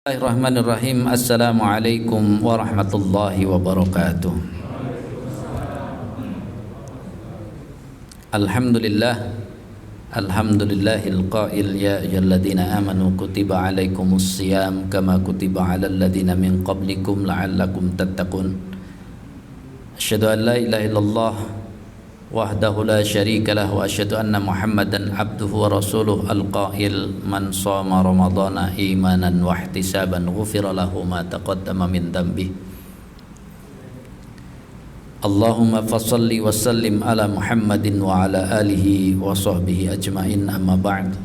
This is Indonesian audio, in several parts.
Bismillahirrahmanirrahim. Assalamualaikum warahmatullahi wabarakatuh. Alhamdulillahil qail ya ayyuhalladzina amanu kutiba alaikumus shiyam kama kutiba alal ladzina min qablikum la'allakum tattaqun. Asyhadu an la ilaha illallah wahdahu la syarika lah wa asyhadu anna Muhammadan abduhu wa rasuluh al-qail man shoma ramadhana imanan wa ihtisaban ghufira lahu ma taqaddama min dhanbi. Allahumma fassalli wa sallim ala Muhammadin wa ala alihi wa sahbihi ajma'in, amma ba'd.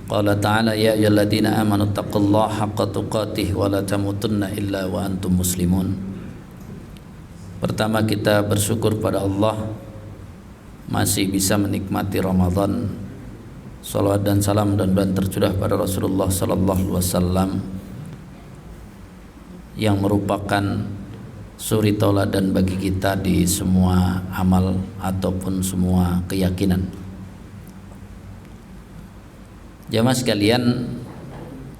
Qala ta'ala ya ayyuhalladzina amanu taqullaha haqqa tuqatih wa la tamutunna illa wa antum muslimun. Pertama, kita bersyukur pada Allah masih bisa menikmati Ramadan. Salawat dan salam dan tercurah pada Rasulullah sallallahu alaihi wasallam yang merupakan suri tauladan bagi kita di semua amal ataupun semua keyakinan. Jamaah sekalian,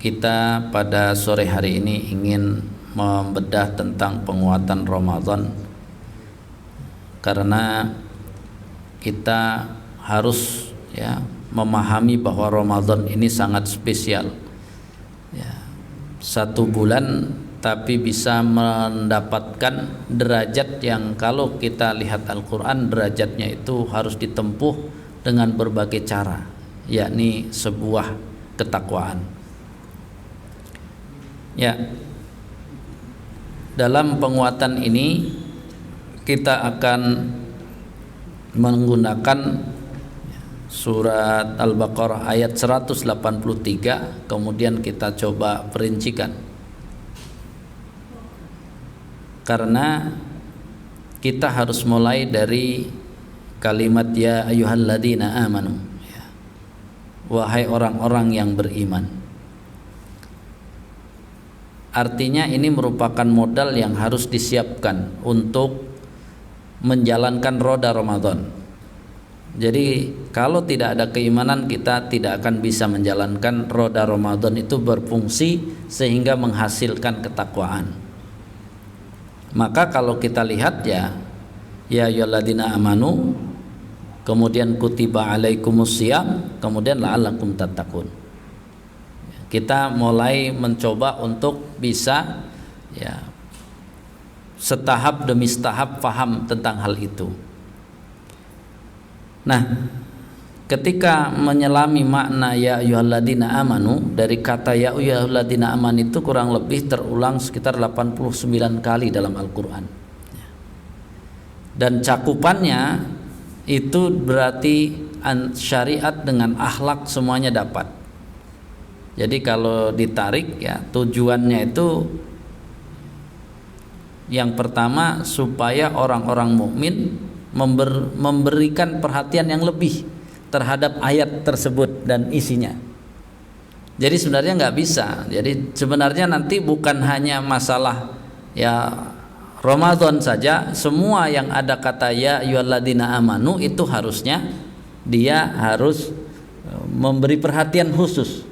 kita pada sore hari ini ingin membedah tentang penguatan Ramadan, karena kita harus memahami bahwa Ramadan ini sangat spesial. Satu bulan tapi bisa mendapatkan derajat yang kalau kita lihat Al-Quran, derajatnya itu harus ditempuh dengan berbagai cara, yakni sebuah ketakwaan. Dalam penguatan ini kita akan menggunakan surat Al-Baqarah ayat 183, kemudian kita coba perincikan, karena kita harus mulai dari kalimat ya ayyuhalladzina amanu, wahai orang-orang yang beriman. Artinya ini merupakan modal yang harus disiapkan untuk menjalankan roda Ramadan. Jadi kalau tidak ada keimanan, kita tidak akan bisa menjalankan roda Ramadan itu berfungsi sehingga menghasilkan ketakwaan. Maka kalau kita lihat ya ayyuhalladzina amanu, kemudian kutiba alaikumus shiyam, kemudian la'allakum tattaqun. Kita mulai mencoba untuk bisa setahap demi setahap paham tentang hal itu. Nah, ketika menyelami makna ya ayyuhalladzina amanu, dari kata ya ayyuhalladzina aman itu kurang lebih terulang sekitar 89 kali dalam Al-Quran. Dan cakupannya itu berarti syariat dengan akhlak semuanya dapat. Jadi kalau ditarik tujuannya itu yang pertama, supaya orang-orang mukmin memberikan perhatian yang lebih terhadap ayat tersebut dan isinya. Jadi sebenarnya nggak bisa. Jadi sebenarnya nanti bukan hanya masalah Ramadan saja, semua yang ada kata ya ayyuhalladzina amanu itu harusnya dia harus memberi perhatian khusus,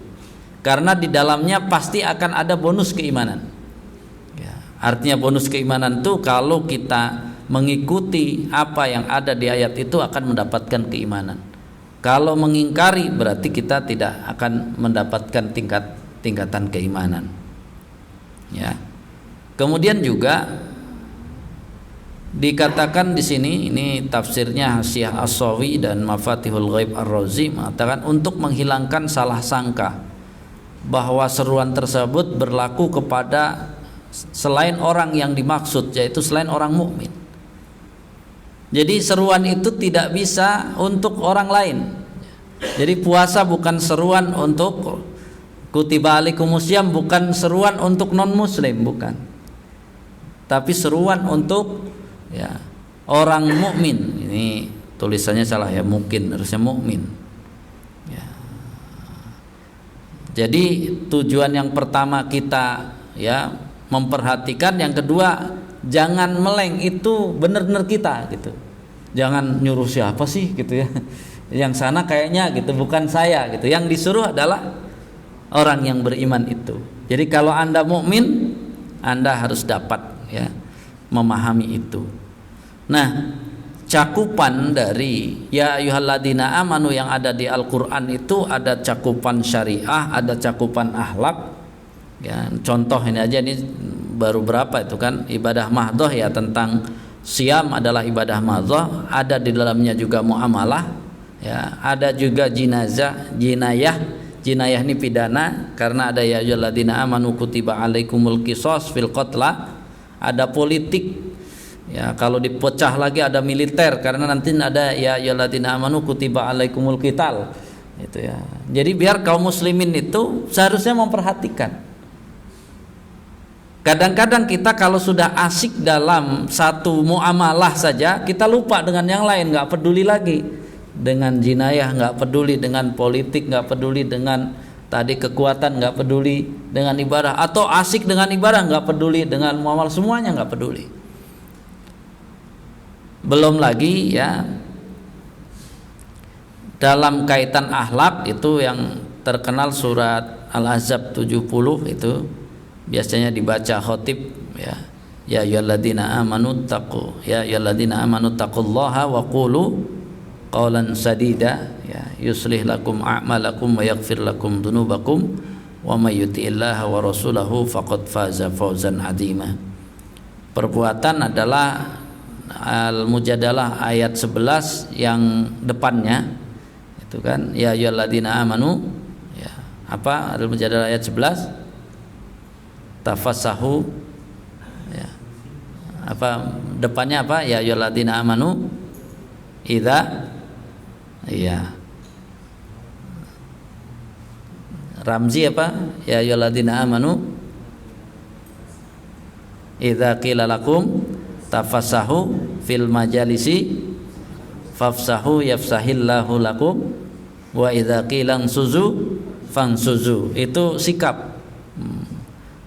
karena di dalamnya pasti akan ada bonus keimanan. Artinya bonus keimanan itu kalau kita mengikuti apa yang ada di ayat itu akan mendapatkan keimanan. Kalau mengingkari berarti kita tidak akan mendapatkan tingkatan keimanan. Kemudian juga dikatakan di sini, ini tafsirnya Hasyiah As-Sawi dan Mafatihul Ghaib Ar-Razi mengatakan untuk menghilangkan salah sangka bahwa seruan tersebut berlaku kepada selain orang yang dimaksud, yaitu selain orang mukmin. Jadi seruan itu tidak bisa untuk orang lain. Jadi puasa bukan seruan untuk kutiba alaikumus syiyam, bukan seruan untuk non muslim, bukan. Tapi seruan untuk orang mukmin. Ini tulisannya salah mungkin harusnya mukmin. Jadi tujuan yang pertama kita memperhatikan, yang kedua jangan meleng itu benar-benar kita gitu. Jangan nyuruh siapa sih gitu yang sana kayaknya gitu, bukan saya gitu. Yang disuruh adalah orang yang beriman itu. Jadi kalau Anda mukmin, Anda harus dapat ya memahami itu. Nah, cakupan dari ya ayyuhalladzina amanu yang ada di Al-Qur'an itu ada cakupan syariah, ada cakupan akhlak. Ya, contoh ini aja, ini baru berapa itu kan, ibadah mahdhah ya, tentang siam adalah ibadah mahdhah, ada di dalamnya juga muamalah ya, ada juga jinayah ini pidana karena ada ya ayyuhalladzina amanu kutiba alaikumul qisas fil qatla, ada politik ya, kalau dipecah lagi ada militer karena nanti ada ya ayyuhalladzina amanu kutiba alaikumul qital itu ya. Jadi biar kaum muslimin itu seharusnya memperhatikan. Kadang-kadang kita kalau sudah asik dalam satu muamalah saja, kita lupa dengan yang lain, nggak peduli lagi dengan jinayah, nggak peduli dengan politik, nggak peduli dengan tadi kekuatan, nggak peduli dengan ibadah, atau asik dengan ibadah, nggak peduli dengan muamalah, semuanya nggak peduli. Belum lagi ya dalam kaitan akhlak itu yang terkenal surat Al-Ahzab 70 itu biasanya dibaca khotib ya, ya ayyuhalladzina amanu taqu, ya ayyuhalladzina amanu taqullaha wa qulu qawlan sadida ya, yuslih lakum a'malakum wa yaghfir lakum dzunubakum wa may yuti'illaha wa rasulahu faqad faza fawzan 'azima. Perbuatan adalah Al-Mujadalah ayat 11 yang depannya itu kan, ya ayyuhalladzina amanu ya, apa Al-Mujadalah ayat 11 tafassahu ya, apa depannya apa, ya ayyuhalladzina amanu idza ya, ramzi apa, ya ayyuhalladzina amanu idza qila lakum tafassahu fil majalisi fafsahu yafsahillahu lakum wa idza qila suzu fansuzu. Itu sikap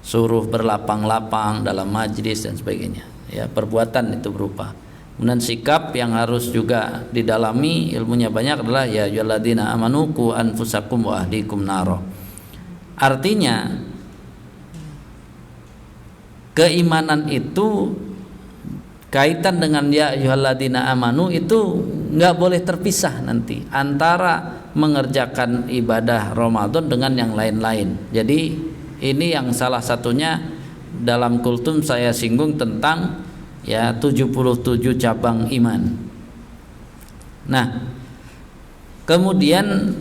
suruh berlapang-lapang dalam majlis dan sebagainya ya, perbuatan itu berupa. Kemudian sikap yang harus juga didalami, ilmunya banyak, adalah ya ayyuhalladzina amanu qu anfusakum wa ahlikum naro. Artinya keimanan itu kaitan dengan ya ayyuhalladzina amanu itu nggak boleh terpisah nanti antara mengerjakan ibadah Ramadan dengan yang lain-lain. Jadi ini yang salah satunya dalam kultum saya singgung tentang ya 77 cabang iman. Nah, kemudian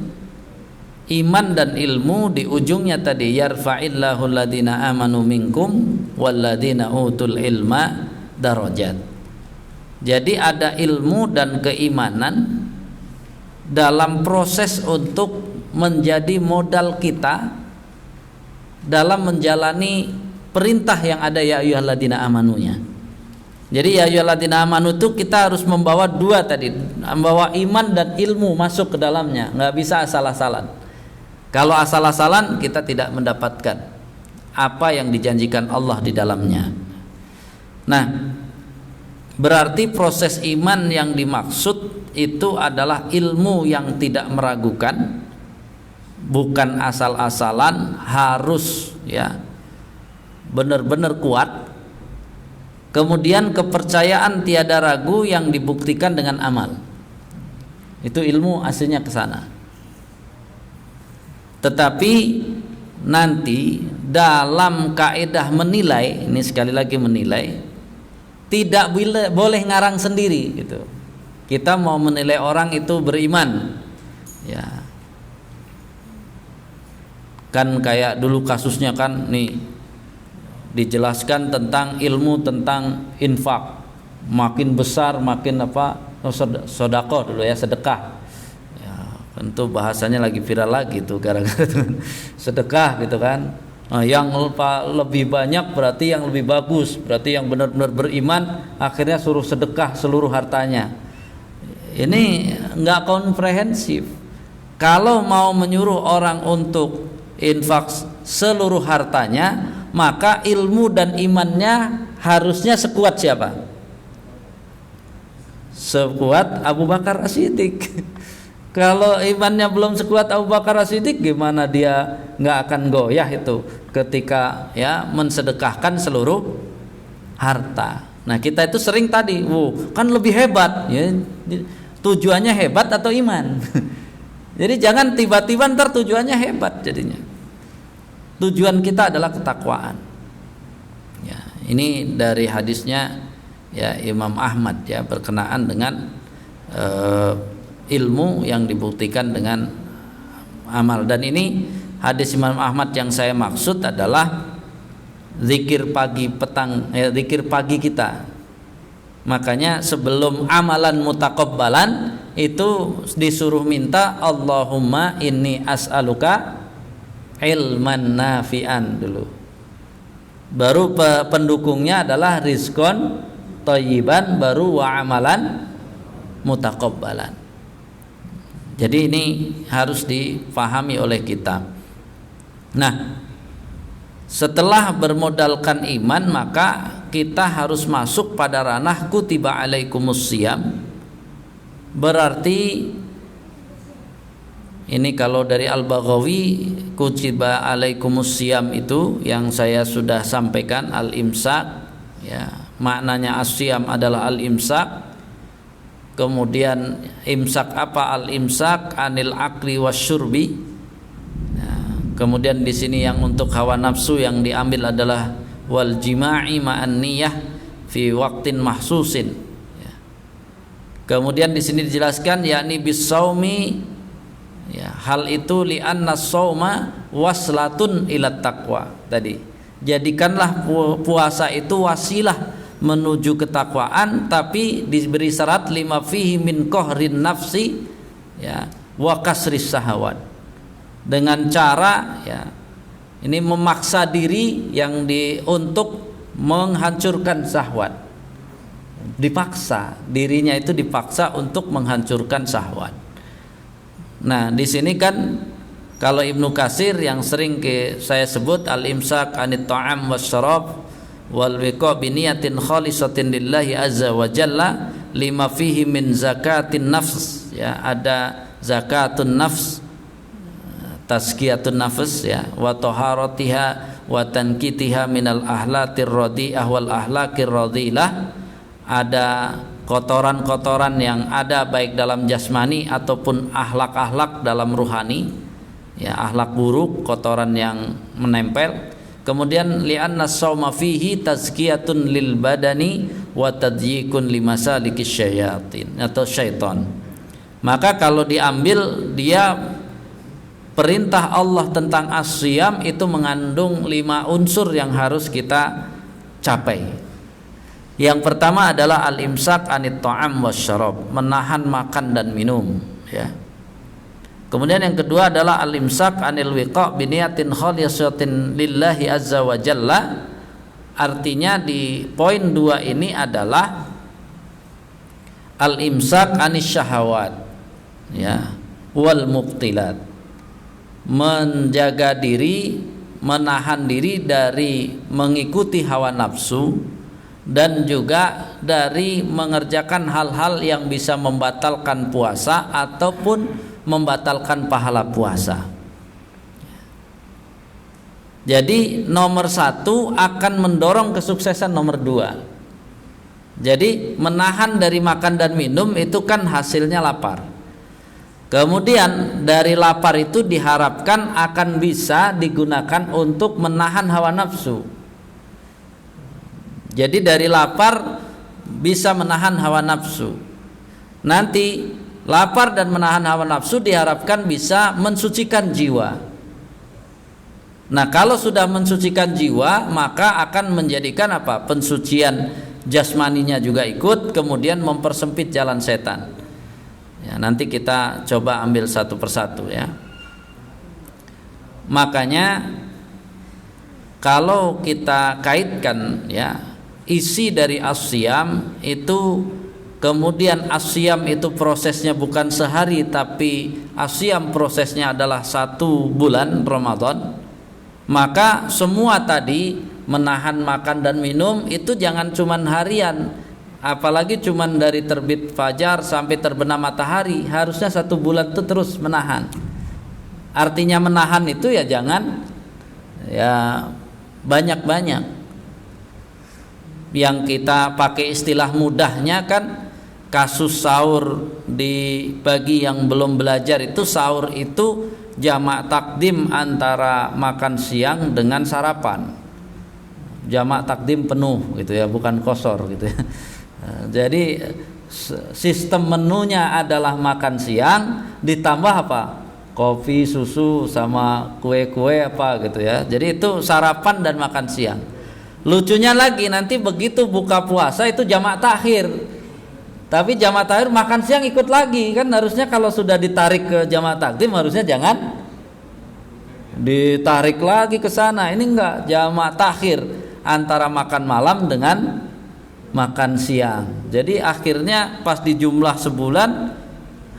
iman dan ilmu di ujungnya tadi yarfa'illahu alladhina amanu minkum walladhina utul ilma darajat. Jadi ada ilmu dan keimanan dalam proses untuk menjadi modal kita dalam menjalani perintah yang ada ya ayyuhalladzina amanunya. Jadi ya ayyuhalladzina amanu itu kita harus membawa dua tadi, membawa iman dan ilmu masuk ke dalamnya, nggak bisa asal-asalan. Kalau asal-asalan kita tidak mendapatkan apa yang dijanjikan Allah di dalamnya. Nah, berarti proses iman yang dimaksud itu adalah ilmu yang tidak meragukan, bukan asal-asalan, harus ya benar-benar kuat. Kemudian kepercayaan tiada ragu yang dibuktikan dengan amal. Itu ilmu aslinya ke sana. Tetapi nanti dalam kaidah menilai, ini sekali lagi menilai, tidak boleh ngarang sendiri gitu. Kita mau menilai orang itu beriman ya, kan kayak dulu kasusnya kan nih dijelaskan tentang ilmu tentang infak, makin besar makin apa, sedekah dulu ya, sedekah ya, tentu bahasanya lagi viral lagi tuh gara-gara sedekah gitu kan. Nah, yang lebih banyak berarti yang lebih bagus, berarti yang benar-benar beriman, akhirnya suruh sedekah seluruh hartanya. Ini nggak komprehensif. Kalau mau menyuruh orang untuk infak seluruh hartanya, maka ilmu dan imannya harusnya sekuat siapa? Sekuat Abu Bakar As-Siddiq. Kalau imannya belum sekuat Abu Bakar As-Siddiq, gimana dia nggak akan goyah itu ketika ya mensedekahkan seluruh harta. Nah kita itu sering tadi, kan lebih hebat ya, tujuannya hebat atau iman. Jadi jangan tiba-tiba ntar tujuannya hebat jadinya. Tujuan kita adalah ketakwaan. Ya, ini dari hadisnya ya Imam Ahmad ya, berkenaan dengan ilmu yang dibuktikan dengan amal. Dan ini hadis Imam Ahmad yang saya maksud adalah zikir pagi petang, zikir pagi kita. Makanya sebelum amalan mutakabbalan itu disuruh minta Allahumma inni as'aluka ilman nafi'an dulu. Baru pendukungnya adalah rizqon thayyiban, baru wa amalan mutakabbalan. Jadi ini harus dipahami oleh kita. Nah, setelah bermodalkan iman, maka kita harus masuk pada ranah kutiba alaikumus siyam. Berarti ini kalau dari Al-Baghawi, kutiba alaikumus siyam itu yang saya sudah sampaikan, al-imsak ya, maknanya as-siyam adalah al-imsak. Kemudian imsak apa? Al-imsak anil akli wasyurbi. Nah, kemudian di sini yang untuk hawa nafsu yang diambil adalah wal jima'i ma'an niyah fi waqtin mahsusin. Ya. Kemudian di sini dijelaskan yakni bisaumi, ya, hal itu li anna sauma waslatun ila taqwa tadi. Jadikanlah puasa itu wasilah menuju ketakwaan, tapi diberi syarat lima fihi min qahrin nafsi ya wa kasris sahawat, dengan cara ya ini memaksa diri yang untuk menghancurkan syahwat, dipaksa dirinya itu, dipaksa untuk menghancurkan syahwat. Nah di sini kan kalau Ibnu Katsir yang sering saya sebut al-imsak anit ta'am wasyarab wal wiqa bi niyatin khalisatin lillahi azza wa jalla lima fihi min zakatin nafs, ya, ada zakatun nafs, tazkiyatun nafs ya, wa taharatiha wa tankitiha minal ahlatir radi'ah wal ahlakir radilah, ada kotoran-kotoran yang ada baik dalam jasmani ataupun akhlak-akhlak dalam ruhani, ya, akhlak buruk, kotoran yang menempel. Kemudian li'anna shauma fihi tazkiyatun lil badani wa tadyikun limasalikis syayatin atau syaitan. Maka kalau diambil dia perintah Allah tentang as-siyam itu mengandung 5 unsur yang harus kita capai. Yang pertama adalah al-imsak anit ta'am wasyarab, menahan makan dan minum, ya. Kemudian yang kedua adalah al-imsak anil wiqa biniyatin khalisatin lillahi azza wa jalla. Artinya di poin 2 ini adalah al-imsak anis syahawat, ya, wal mubtilat, menjaga diri, menahan diri dari mengikuti hawa nafsu dan juga dari mengerjakan hal-hal yang bisa membatalkan puasa ataupun membatalkan pahala puasa. Jadi nomor 1 akan mendorong kesuksesan nomor 2. Jadi menahan dari makan dan minum itu kan hasilnya lapar. Kemudian dari lapar itu diharapkan akan bisa digunakan untuk menahan hawa nafsu. Jadi dari lapar bisa menahan hawa nafsu. Nanti lapar dan menahan hawa nafsu diharapkan bisa mensucikan jiwa. Nah kalau sudah mensucikan jiwa, maka akan menjadikan apa? Pensucian jasmaninya juga ikut, kemudian mempersempit jalan setan. Ya, nanti kita coba ambil satu persatu ya. Makanya kalau kita kaitkan ya isi dari as-siyam itu, kemudian as-siyam itu prosesnya bukan sehari, tapi as-siyam prosesnya adalah 1 bulan Ramadan. Maka semua tadi menahan makan dan minum itu jangan cuman harian, apalagi cuman dari terbit fajar sampai terbenam matahari, harusnya 1 bulan itu terus menahan. Artinya menahan itu ya jangan ya banyak-banyak. Yang kita pakai istilah mudahnya kan kasus sahur di bagi yang belum belajar itu, sahur itu jamak takdim antara makan siang dengan sarapan. Jamak takdim penuh gitu ya, bukan kosor gitu ya. Jadi sistem menunya adalah makan siang ditambah apa? Kopi, susu sama kue-kue apa gitu ya. Jadi itu sarapan dan makan siang. Lucunya lagi nanti begitu buka puasa itu jamak takhir. Tapi jamak takhir makan siang ikut lagi, kan harusnya kalau sudah ditarik ke jamak takdim harusnya jangan ditarik lagi ke sana. Ini enggak, jamak takhir antara makan malam dengan makan siang. Jadi akhirnya pas dijumlah sebulan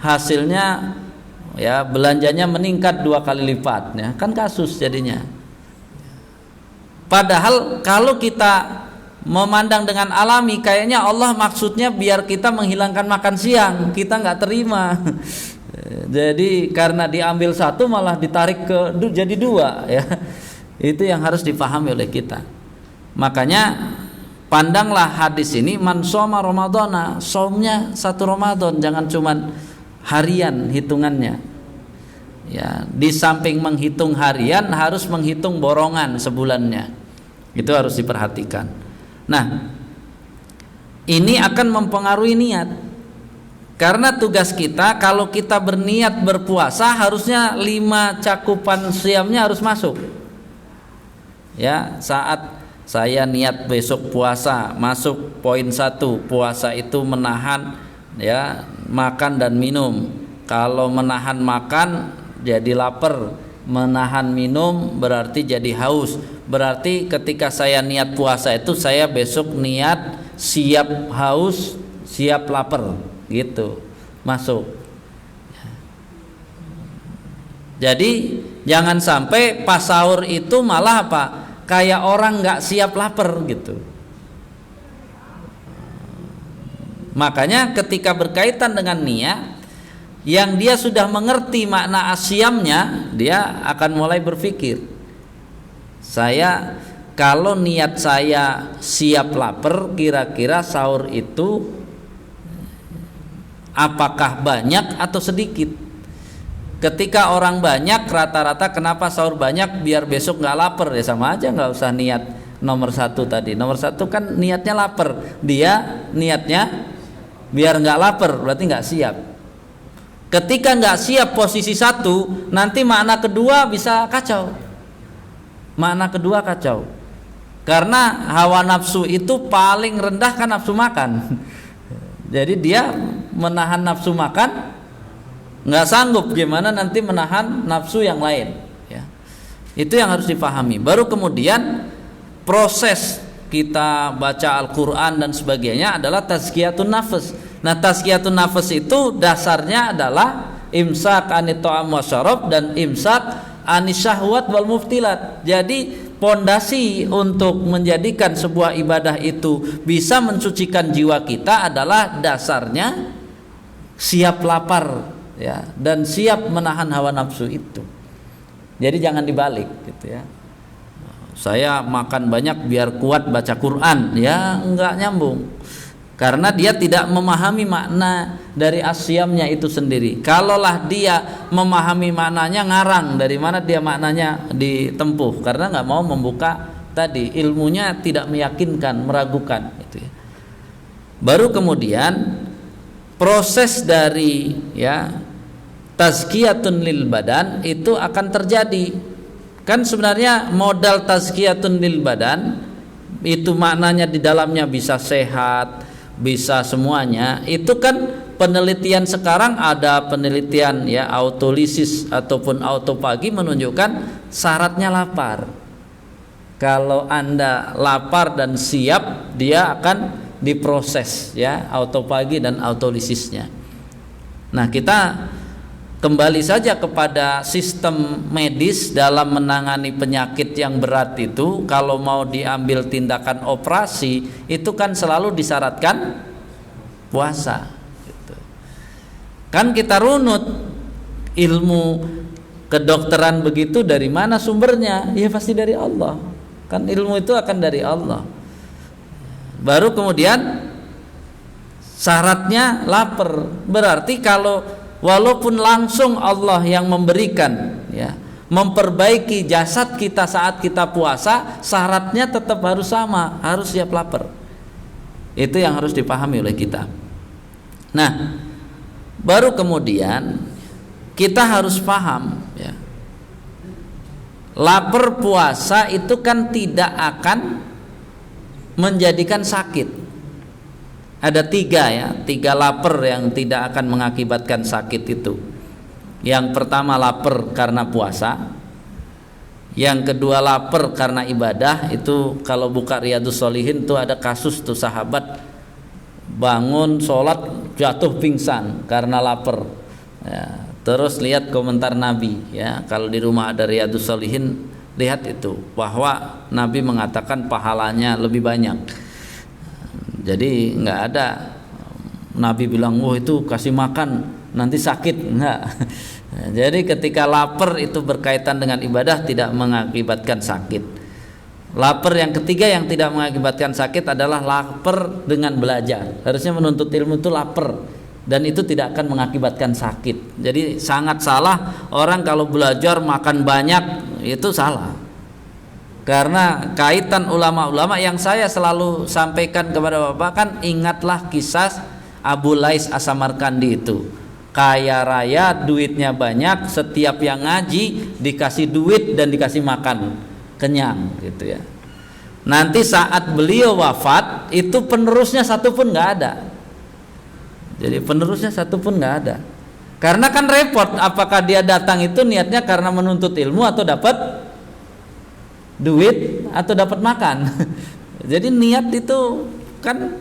hasilnya ya belanjanya meningkat 2 kali lipat ya, kan kasus jadinya. Padahal kalau kita memandang dengan alami, kayaknya Allah maksudnya biar kita menghilangkan makan siang, kita nggak terima. Jadi karena diambil 1 malah ditarik ke jadi 2 ya. Itu yang harus dipahami oleh kita. Makanya pandanglah hadis ini, man shoma ramadhana, saumnya 1 Ramadan, jangan cuman harian hitungannya. Ya, di samping menghitung harian harus menghitung borongan sebulannya. Itu harus diperhatikan. Nah, ini akan mempengaruhi niat. Karena tugas kita kalau kita berniat berpuasa harusnya 5 cakupan siamnya harus masuk. Ya, saat saya niat besok puasa, masuk poin 1, puasa itu menahan ya makan dan minum. Kalau menahan makan jadi lapar, menahan minum berarti jadi haus. Berarti ketika saya niat puasa itu saya besok niat siap haus, siap lapar, gitu. Masuk. Jadi jangan sampai pas sahur itu malah apa? Kayak orang nggak siap lapar gitu. Makanya ketika berkaitan dengan niat, yang dia sudah mengerti makna asyamnya, dia akan mulai berpikir, saya kalau niat saya siap lapar, kira-kira sahur itu apakah banyak atau sedikit? Ketika orang banyak, rata-rata kenapa sahur banyak? Biar besok nggak lapar, ya sama aja, nggak usah niat nomor 1 tadi. Nomor 1 kan niatnya lapar, dia niatnya biar nggak lapar, berarti nggak siap. Ketika nggak siap posisi 1, nanti makna kedua bisa kacau. Makna kedua kacau, karena hawa nafsu itu paling rendah kan nafsu makan. Jadi dia menahan nafsu makan nggak sanggup, gimana nanti menahan nafsu yang lain ya. Itu yang harus dipahami. Baru kemudian proses kita baca Al-Quran dan sebagainya adalah tazkiyatun nafs. Nah, tazkiyatun nafs itu dasarnya adalah imsak anit ta'am wasyarab dan imsak anis syahwat wal muftilat. Jadi pondasi untuk menjadikan sebuah ibadah itu bisa mensucikan jiwa kita adalah dasarnya siap lapar ya, dan siap menahan hawa nafsu itu. Jadi jangan dibalik gitu ya. Saya makan banyak biar kuat baca Quran, ya enggak nyambung. Karena dia tidak memahami makna dari asyamnya itu sendiri. Kalaulah dia memahami maknanya, ngarang dari mana dia maknanya ditempuh, karena nggak mau membuka tadi, ilmunya tidak meyakinkan, meragukan gitu ya. Baru kemudian proses dari ya tazkiyatun lil badan itu akan terjadi. Kan sebenarnya modal tazkiyatun lil badan itu maknanya di dalamnya bisa sehat, bisa semuanya. Itu kan penelitian sekarang, ada penelitian ya autolisis ataupun autopagi menunjukkan syaratnya lapar. Kalau Anda lapar dan siap, dia akan diproses ya autopagi dan autolisisnya. Nah, kita kembali saja kepada sistem medis dalam menangani penyakit yang berat itu. Kalau mau diambil tindakan operasi itu kan selalu disyaratkan puasa gitu. Kan kita runut ilmu kedokteran begitu dari mana sumbernya? Ya pasti dari Allah. Kan ilmu itu akan dari Allah. Baru kemudian syaratnya lapar. Berarti kalau walaupun langsung Allah yang memberikan, ya, memperbaiki jasad kita saat kita puasa, syaratnya tetap harus sama, harus siap lapar. Itu yang harus dipahami oleh kita. Nah, baru kemudian kita harus paham, ya, lapar puasa itu kan tidak akan menjadikan sakit. Ada tiga lapar yang tidak akan mengakibatkan sakit itu. Yang pertama lapar karena puasa, yang kedua lapar karena ibadah. Itu kalau buka Riyadhus Shalihin tuh ada kasus tuh sahabat bangun sholat jatuh pingsan karena lapar, ya. Terus lihat komentar Nabi, ya, kalau di rumah ada Riyadhus Shalihin, lihat itu bahwa Nabi mengatakan pahalanya lebih banyak. Jadi nggak ada Nabi bilang, itu kasih makan nanti sakit, enggak. Jadi ketika lapar itu berkaitan dengan ibadah, tidak mengakibatkan sakit. Lapar yang ketiga yang tidak mengakibatkan sakit adalah lapar dengan belajar. Harusnya menuntut ilmu itu lapar, dan itu tidak akan mengakibatkan sakit. Jadi sangat salah orang kalau belajar makan banyak, itu salah. Karena kaitan ulama-ulama yang saya selalu sampaikan kepada Bapak, kan ingatlah kisah Abu Lais As-Samarkandi itu. Kaya raya, duitnya banyak, setiap yang ngaji dikasih duit dan dikasih makan, kenyang gitu ya. Nanti saat beliau wafat, itu penerusnya satu pun nggak ada. Jadi penerusnya satu pun nggak ada. Karena kan repot, apakah dia datang itu niatnya karena menuntut ilmu atau dapat duit atau dapat makan. Jadi niat itu kan,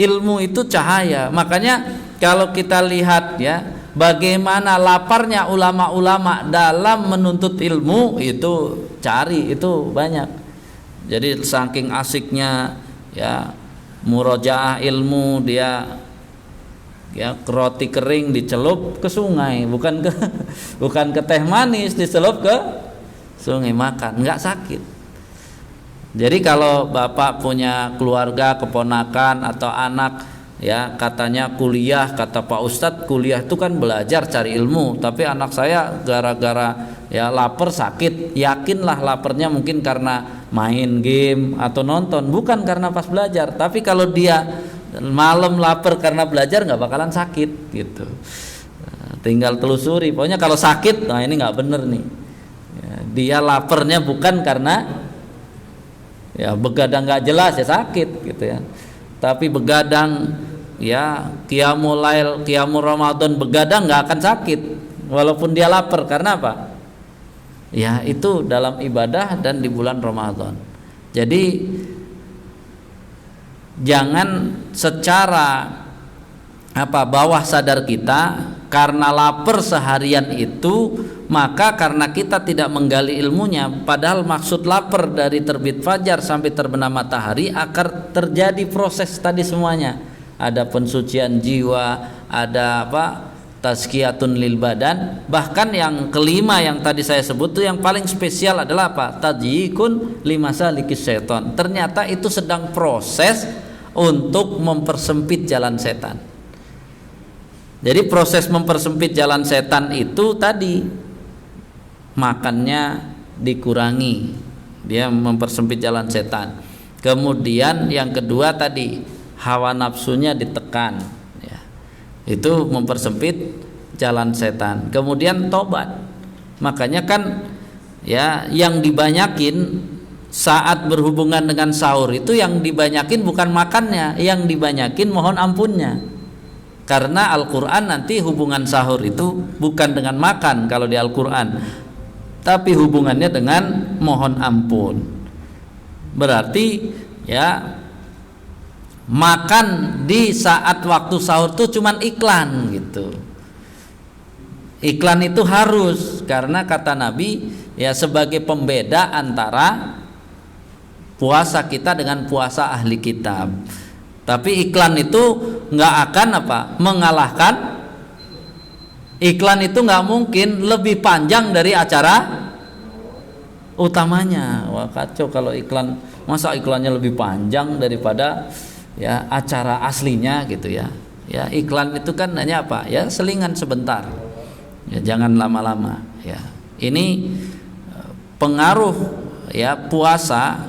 ilmu itu cahaya. Makanya kalau kita lihat, ya, bagaimana laparnya ulama-ulama dalam menuntut ilmu, itu cari itu banyak. Jadi saking asiknya, ya, murojaah ilmu, dia, ya, roti kering dicelup ke sungai, bukan ke teh manis dicelup ke sungai, makan nggak sakit. Jadi kalau Bapak punya keluarga, keponakan atau anak, ya, katanya kuliah, kata Pak Ustadz kuliah itu kan belajar cari ilmu, tapi anak saya gara-gara, ya, lapar sakit. Yakinlah laparnya mungkin karena main game atau nonton, bukan karena pas belajar. Tapi kalau dia malam lapar karena belajar, nggak bakalan sakit gitu. Tinggal telusuri. Pokoknya kalau sakit, nah ini nggak bener nih. Ya, dia laparnya bukan karena, ya, begadang nggak jelas, ya sakit gitu ya. Tapi begadang, ya, qiyamul lail, qiyamul Ramadan, begadang nggak akan sakit walaupun dia lapar. Karena apa? Ya, itu dalam ibadah dan di bulan Ramadan. Jadi jangan secara bawah sadar kita, karena lapar seharian itu, maka karena kita tidak menggali ilmunya, padahal maksud lapar dari terbit fajar sampai terbenam matahari agar terjadi proses tadi semuanya. Ada pensucian jiwa, ada tazkiyatun lil badan. Bahkan yang kelima yang tadi saya sebut tuh yang paling spesial adalah tadyikun limasalikis syaiton. Ternyata itu sedang proses untuk mempersempit jalan setan. Jadi proses mempersempit jalan setan itu tadi makannya dikurangi, dia mempersempit jalan setan. Kemudian yang kedua tadi hawa nafsunya ditekan, ya, itu mempersempit jalan setan. Kemudian tobat. Makanya kan, ya, yang dibanyakin saat berhubungan dengan sahur itu, yang dibanyakin bukan makannya, yang dibanyakin mohon ampunnya. Karena Al-Quran nanti hubungan sahur itu bukan dengan makan kalau di Al-Quran, tapi hubungannya dengan mohon ampun. Berarti, ya, makan di saat waktu sahur itu cuman iklan gitu. Iklan itu harus, karena kata Nabi, ya, sebagai pembeda antara puasa kita dengan puasa ahli kitab. Tapi iklan itu nggak akan mengalahkan. Iklan itu nggak mungkin lebih panjang dari acara utamanya. Wah, kacau kalau iklan, masa iklannya lebih panjang daripada ya acara aslinya gitu ya. Ya, iklan itu kan hanya ya selingan sebentar. Ya, jangan lama-lama ya. Ini pengaruh ya puasa,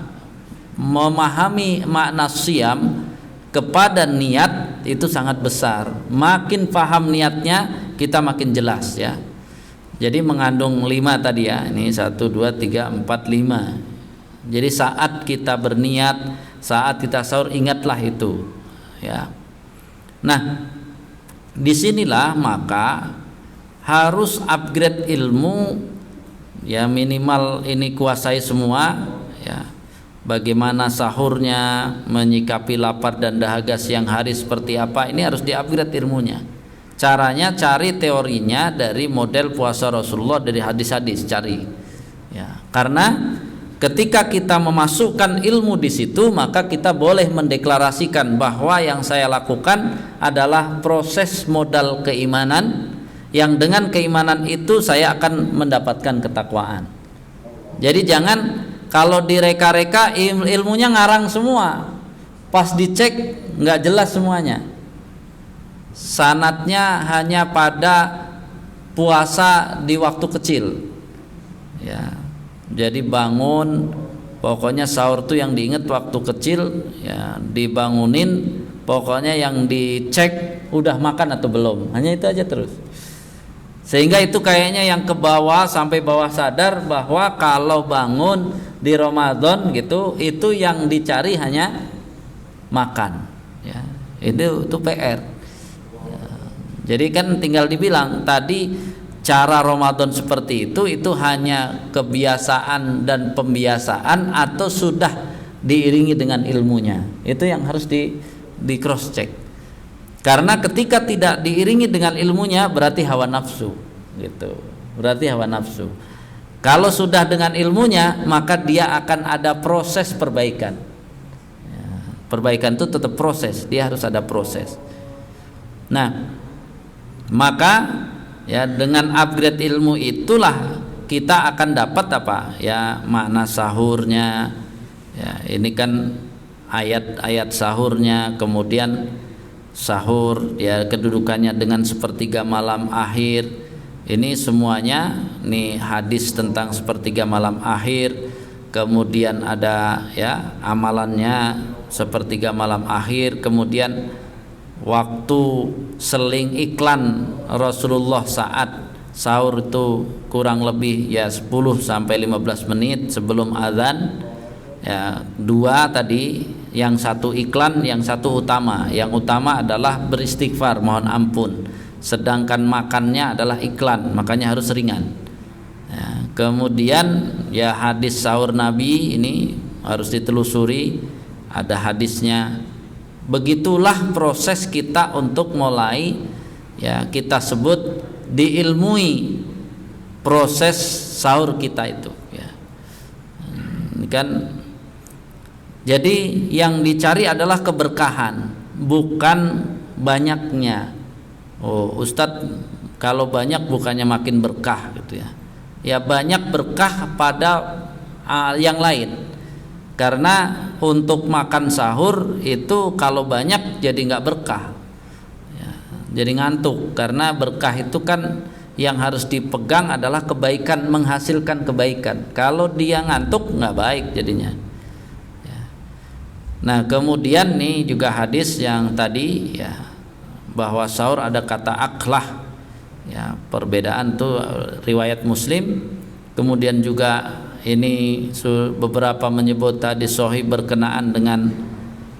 memahami makna siam kepada niat itu sangat besar. Makin paham niatnya, kita makin jelas ya. Jadi mengandung 5 tadi ya. Ini 1, 2, 3, 4, 5. Jadi saat kita berniat, saat kita sahur, ingatlah itu ya. Nah, disinilah maka harus upgrade ilmu ya, minimal ini kuasai semua ya. Bagaimana sahurnya, menyikapi lapar dan dahaga siang hari seperti apa, ini harus di-upgrade ilmunya. Caranya cari teorinya dari model puasa Rasulullah, dari hadis-hadis cari. Ya, karena ketika kita memasukkan ilmu di situ, maka kita boleh mendeklarasikan bahwa yang saya lakukan adalah proses modal keimanan, yang dengan keimanan itu saya akan mendapatkan ketakwaan. Jadi jangan kalau direka-reka ilmunya ngarang semua, pas dicek nggak jelas semuanya. Sanatnya hanya pada puasa di waktu kecil ya. Jadi bangun, pokoknya sahur tuh yang diingat waktu kecil ya, dibangunin pokoknya yang dicek udah makan atau belum, hanya itu aja terus. Sehingga itu kayaknya yang ke bawah sampai bawah sadar bahwa kalau bangun di Ramadan gitu, itu yang dicari hanya makan ya. Itu PR ya. Jadi kan tinggal dibilang tadi, cara Ramadan seperti itu hanya kebiasaan dan pembiasaan atau sudah diiringi dengan ilmunya. Itu yang harus di cross check. Karena ketika tidak diiringi dengan ilmunya berarti hawa nafsu gitu. Berarti hawa nafsu. Kalau sudah dengan ilmunya, maka dia akan ada proses perbaikan ya, perbaikan itu tetap proses, dia harus ada proses. Nah, maka ya dengan upgrade ilmu itulah kita akan dapat ya makna sahurnya ya. Ini kan ayat-ayat sahurnya, kemudian sahur ya kedudukannya dengan sepertiga malam akhir. Ini semuanya nih hadis tentang sepertiga malam akhir, kemudian ada ya amalannya sepertiga malam akhir, kemudian waktu seling iklan Rasulullah saat sahur itu kurang lebih ya 10 sampai 15 menit sebelum azan ya. 2 tadi, yang 1 iklan, yang 1 utama. Yang utama adalah beristighfar, mohon ampun, sedangkan makannya adalah iklan, makanya harus ringan ya. Kemudian ya hadis sahur Nabi ini harus ditelusuri, ada hadisnya. Begitulah proses kita untuk mulai ya, kita sebut diilmui proses sahur kita itu ya. Ini kan jadi yang dicari adalah keberkahan, bukan banyaknya. Oh, Ustadz, kalau banyak bukannya makin berkah gitu ya. Ya banyak berkah pada yang lain. Karena untuk makan sahur itu kalau banyak jadi nggak berkah ya, jadi ngantuk. Karena berkah itu kan yang harus dipegang adalah kebaikan, menghasilkan kebaikan. Kalau dia ngantuk nggak baik jadinya ya. Nah kemudian nih juga hadis yang tadi ya, bahwa sahur ada kata aklah ya, perbedaan tuh riwayat Muslim. Kemudian juga ini beberapa menyebut tadi sahih berkenaan dengan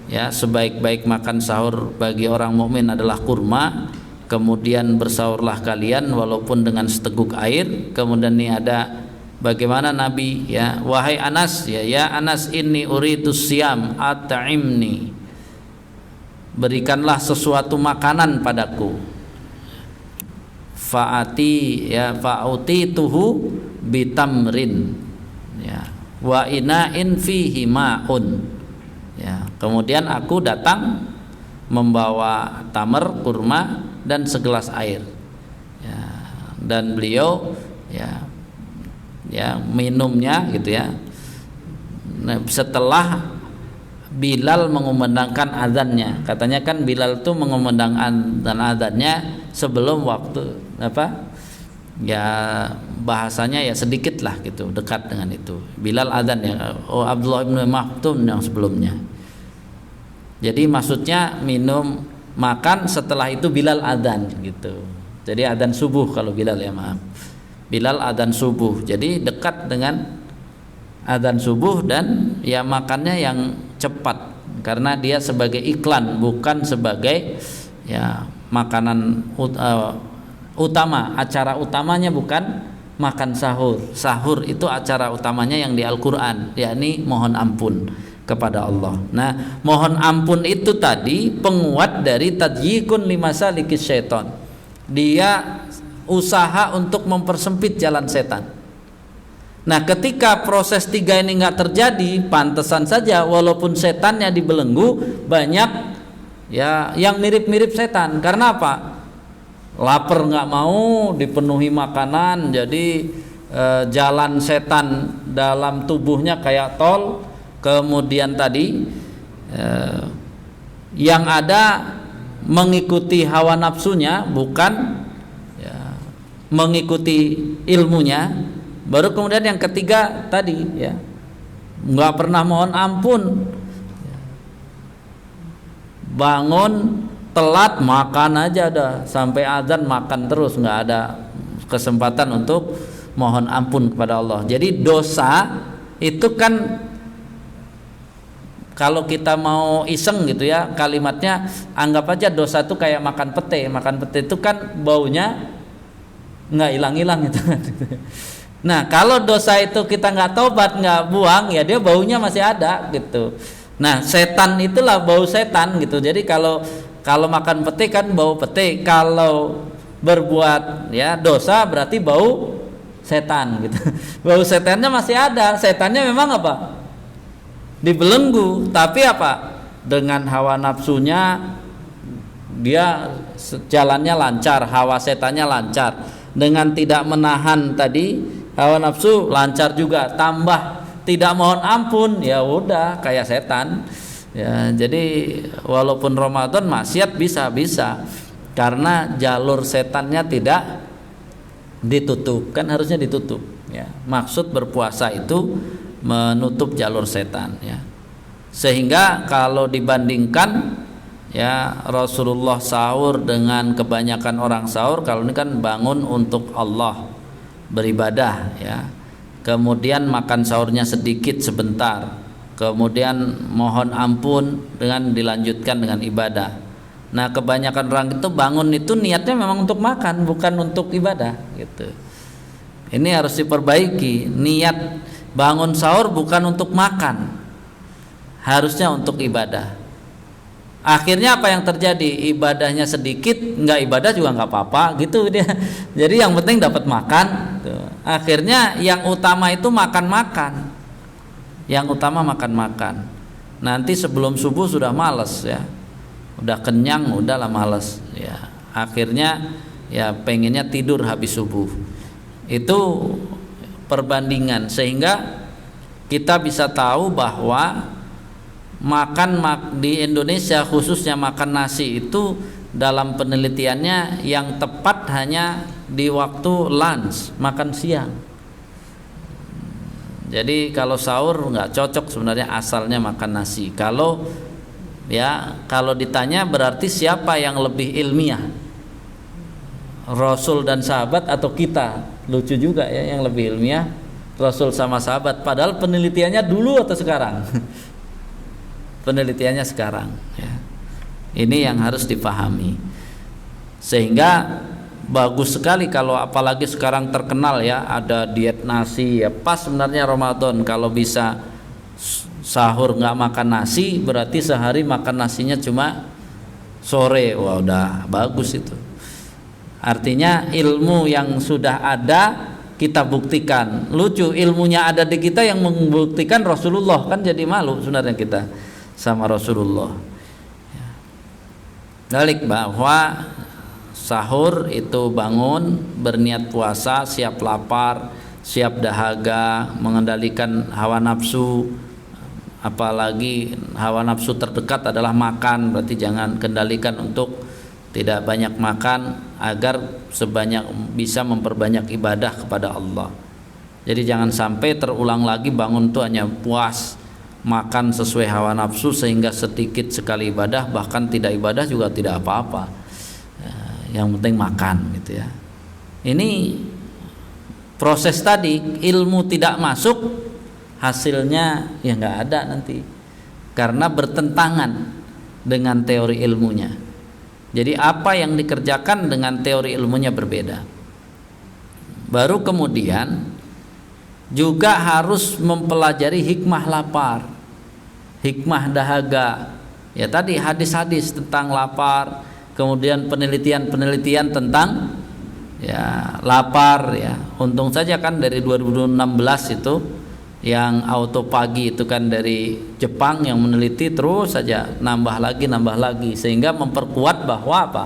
ya sebaik-baik makan sahur bagi orang mukmin adalah kurma. Kemudian bersahurlah kalian walaupun dengan seteguk air. Kemudian ini ada bagaimana Nabi ya, wahai Anas ya Anas, inni uridus siam at'imni, berikanlah sesuatu makanan padaku. Fa'uti tuhu bitamrin ya, wa ina'in fihi ma'un ya. Kemudian aku datang membawa tamar, kurma dan segelas air. Ya, dan beliau minumnya gitu ya. Nah, setelah Bilal mengumandangkan azannya, katanya kan Bilal tuh mengumandangkan azannya sebelum waktu ya bahasanya ya sedikit lah gitu, dekat dengan itu. Bilal azan ya, Abdullah bin Maktum yang sebelumnya. Jadi maksudnya minum makan setelah itu Bilal azan gitu. Jadi azan subuh kalau Bilal ya, maaf. Bilal azan subuh. Jadi dekat dengan azan subuh dan ya makannya yang cepat karena dia sebagai iklan bukan sebagai ya makanan utama. Acara utamanya bukan makan sahur. Sahur itu acara utamanya yang di Al-Qur'an, yakni mohon ampun kepada Allah. Nah, mohon ampun itu tadi penguat dari tadyikun limasalikis syaiton. Dia usaha untuk mempersempit jalan setan. Nah, ketika proses 3 ini nggak terjadi, pantesan saja walaupun setannya dibelenggu, banyak ya yang mirip-mirip setan. Karena apa? Lapar nggak mau dipenuhi makanan, jadi jalan setan dalam tubuhnya kayak tol. Kemudian tadi yang ada mengikuti hawa nafsunya, bukan ya, mengikuti ilmunya. Baru kemudian yang ketiga tadi ya, nggak pernah mohon ampun, bangun telat makan aja dah sampai azan makan terus, nggak ada kesempatan untuk mohon ampun kepada Allah. Jadi dosa itu kan kalau kita mau iseng gitu ya kalimatnya, anggap aja dosa itu kayak makan pete. Makan pete itu kan baunya nggak hilang-hilang gitu kan. Nah, kalau dosa itu kita nggak tobat, nggak buang, ya dia baunya masih ada gitu. Nah, setan itulah bau setan gitu. Jadi kalau makan pete kan bau pete, kalau berbuat ya dosa berarti bau setan gitu. Bau setannya masih ada. Setannya memang apa? Dibelenggu, tapi apa? Dengan hawa nafsunya dia jalannya lancar, hawa setannya lancar. Dengan tidak menahan tadi hawa nafsu lancar juga, tambah tidak mohon ampun, ya udah kayak setan. Ya, jadi walaupun Ramadan maksiat bisa karena jalur setannya tidak ditutup, kan harusnya ditutup ya. Maksud berpuasa itu menutup jalur setan ya. Sehingga kalau dibandingkan ya Rasulullah sahur dengan kebanyakan orang sahur, kalau ini kan bangun untuk Allah, beribadah ya, kemudian makan sahurnya sedikit sebentar, kemudian mohon ampun dengan dilanjutkan dengan ibadah. Nah, kebanyakan orang itu bangun itu niatnya memang untuk makan, bukan untuk ibadah gitu. Ini harus diperbaiki. Niat bangun sahur bukan untuk makan, harusnya untuk ibadah. Akhirnya apa yang terjadi? Ibadahnya sedikit, nggak ibadah juga nggak apa-apa gitu dia. Jadi yang penting dapat makan. Tuh. Akhirnya yang utama itu makan-makan. Yang utama makan-makan. Nanti sebelum subuh sudah males ya, udah kenyang, udahlah males ya. Akhirnya ya pengennya tidur habis subuh. Itu perbandingan sehingga kita bisa tahu bahwa di Indonesia khususnya makan nasi itu dalam penelitiannya yang tepat hanya di waktu lunch, makan siang. Jadi kalau sahur nggak cocok sebenarnya asalnya makan nasi. Kalau ditanya berarti siapa yang lebih ilmiah, Rasul dan sahabat atau kita? Lucu juga ya, yang lebih ilmiah Rasul sama sahabat. Padahal penelitiannya dulu atau sekarang? Penelitiannya sekarang ya. Ini yang harus dipahami. Sehingga bagus sekali kalau apalagi sekarang terkenal ya ada diet nasi ya, pas sebenarnya Ramadan kalau bisa sahur nggak makan nasi, berarti sehari makan nasinya cuma sore. Wah, udah bagus itu. Artinya ilmu yang sudah ada kita buktikan. Lucu, ilmunya ada di kita, yang membuktikan Rasulullah, kan jadi malu sebenarnya kita sama Rasulullah. Balik bahwa sahur itu bangun, berniat puasa, siap lapar, siap dahaga, mengendalikan hawa nafsu. Apalagi hawa nafsu terdekat adalah makan, berarti jangan kendalikan untuk tidak banyak makan agar sebanyak bisa memperbanyak ibadah kepada Allah. Jadi jangan sampai terulang lagi bangun tuh hanya puas makan sesuai hawa nafsu sehingga sedikit sekali ibadah, bahkan tidak ibadah juga tidak apa-apa. Yang penting makan gitu ya. Ini proses tadi, ilmu tidak masuk, hasilnya ya nggak ada nanti, karena bertentangan dengan teori ilmunya. Jadi apa yang dikerjakan dengan teori ilmunya berbeda. Baru kemudian juga harus mempelajari hikmah lapar, hikmah dahaga. Ya tadi hadis-hadis tentang lapar, kemudian penelitian-penelitian tentang ya lapar ya. Untung saja kan dari 2016 itu yang autopagi itu kan dari Jepang yang meneliti, terus saja nambah lagi sehingga memperkuat bahwa apa?